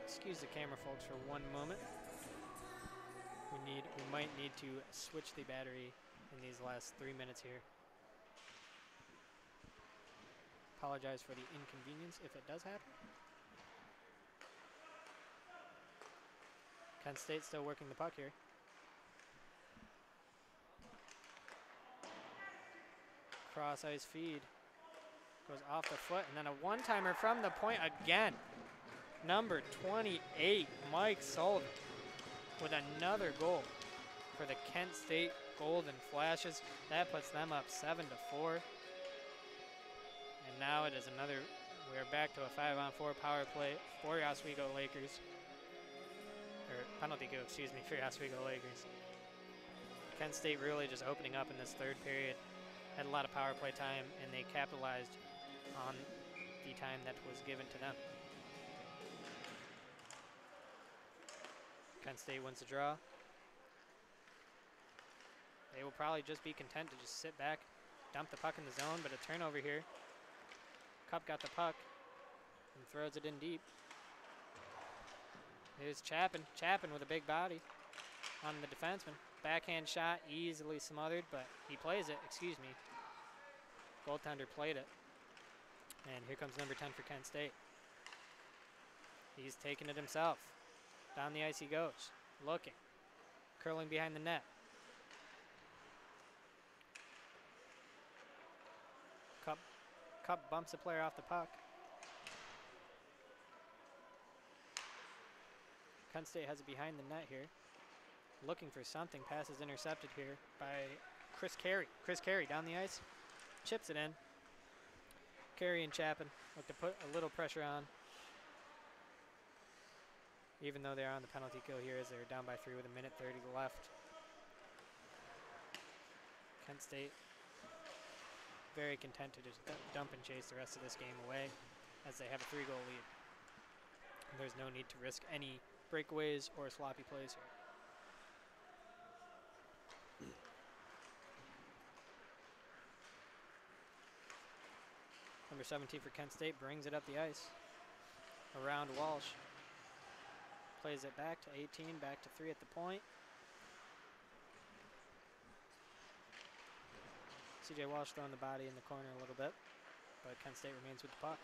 Excuse the camera folks for one moment. We might need to switch the battery in these last 3 minutes here. Apologize for the inconvenience if it does happen. Kent State still working the puck here. Cross ice feed. Goes off the foot, and then a one-timer from the point again. Number 28, Mike Sullivan, with another goal for the Kent State Golden Flashes. That puts them up 7-4. And now it is another, we're back to a 5-on-4 power play for Oswego Lakers. Or penalty kill, excuse me, for Oswego Lakers. Kent State really just opening up in this third period. Had a lot of power play time, and they capitalized on the time that was given to them. Kent State wins the draw. They will probably just be content to just sit back, dump the puck in the zone, but a turnover here. Cup got the puck, and throws it in deep. Here's Chapin. Chapin with a big body on the defenseman. Backhand shot, easily smothered, but he plays it. Excuse me. Goaltender played it. And here comes number 10 for Kent State. He's taking it himself. Down the ice he goes. Looking. Curling behind the net. Cup bumps the player off the puck. Kent State has it behind the net here. Looking for something. Pass is intercepted here by Chris Carey. Chris Carey down the ice. Chips it in. Carey and Chapin look to put a little pressure on. Even though they're on the penalty kill here as they're down by 3 with 1:30 left. Kent State very content to just dump and chase the rest of this game away as they have a 3-goal lead. And there's no need to risk any breakaways or sloppy plays here. Number 17 for Kent State brings it up the ice. Around Walsh. Plays it back to 18, back to 3 at the point. CJ Walsh throwing the body in the corner a little bit, but Kent State remains with the puck.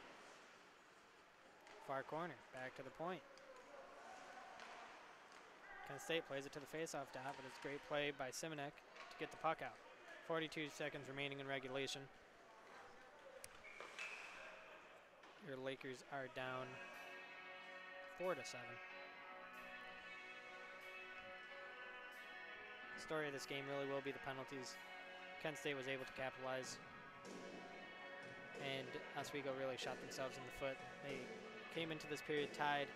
Far corner, back to the point. Kent State plays it to the faceoff dot, but it's a great play by Simonek to get the puck out. 42 seconds remaining in regulation. Your Lakers are down 4-7. The story of this game really will be the penalties. Kent State was able to capitalize, and Oswego really shot themselves in the foot. They came into this period tied,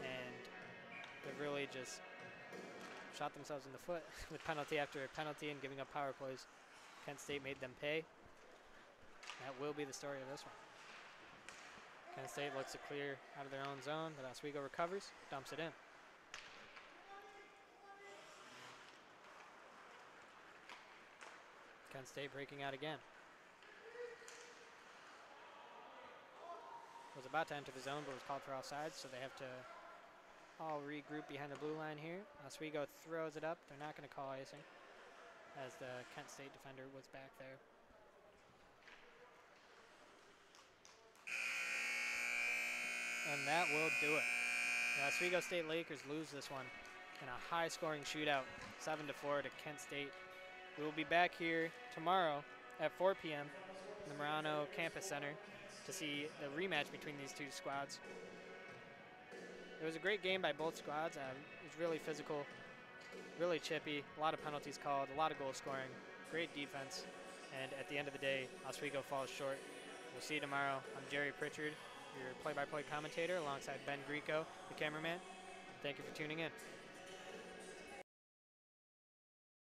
and they really just shot themselves in the foot with penalty after penalty and giving up power plays. Kent State made them pay. That will be the story of this one. Kent State looks to clear out of their own zone, but Oswego recovers, dumps it in. Kent State breaking out again. Was about to enter the zone, but was called for offsides, so they have to all regroup behind the blue line here. Oswego throws it up. They're not going to call icing, as the Kent State defender was back there. And that will do it. The Oswego State Lakers lose this one in a high-scoring shootout, 7-4 to Kent State. We will be back here tomorrow at 4 p.m. in the Marano Campus Center to see the rematch between these two squads. It was a great game by both squads. It was really physical, really chippy, a lot of penalties called, a lot of goal scoring, great defense, and at the end of the day, Oswego falls short. We'll see you tomorrow. I'm Jerry Pritchard, your play-by-play commentator, alongside Ben Greco, the cameraman. Thank you for tuning in.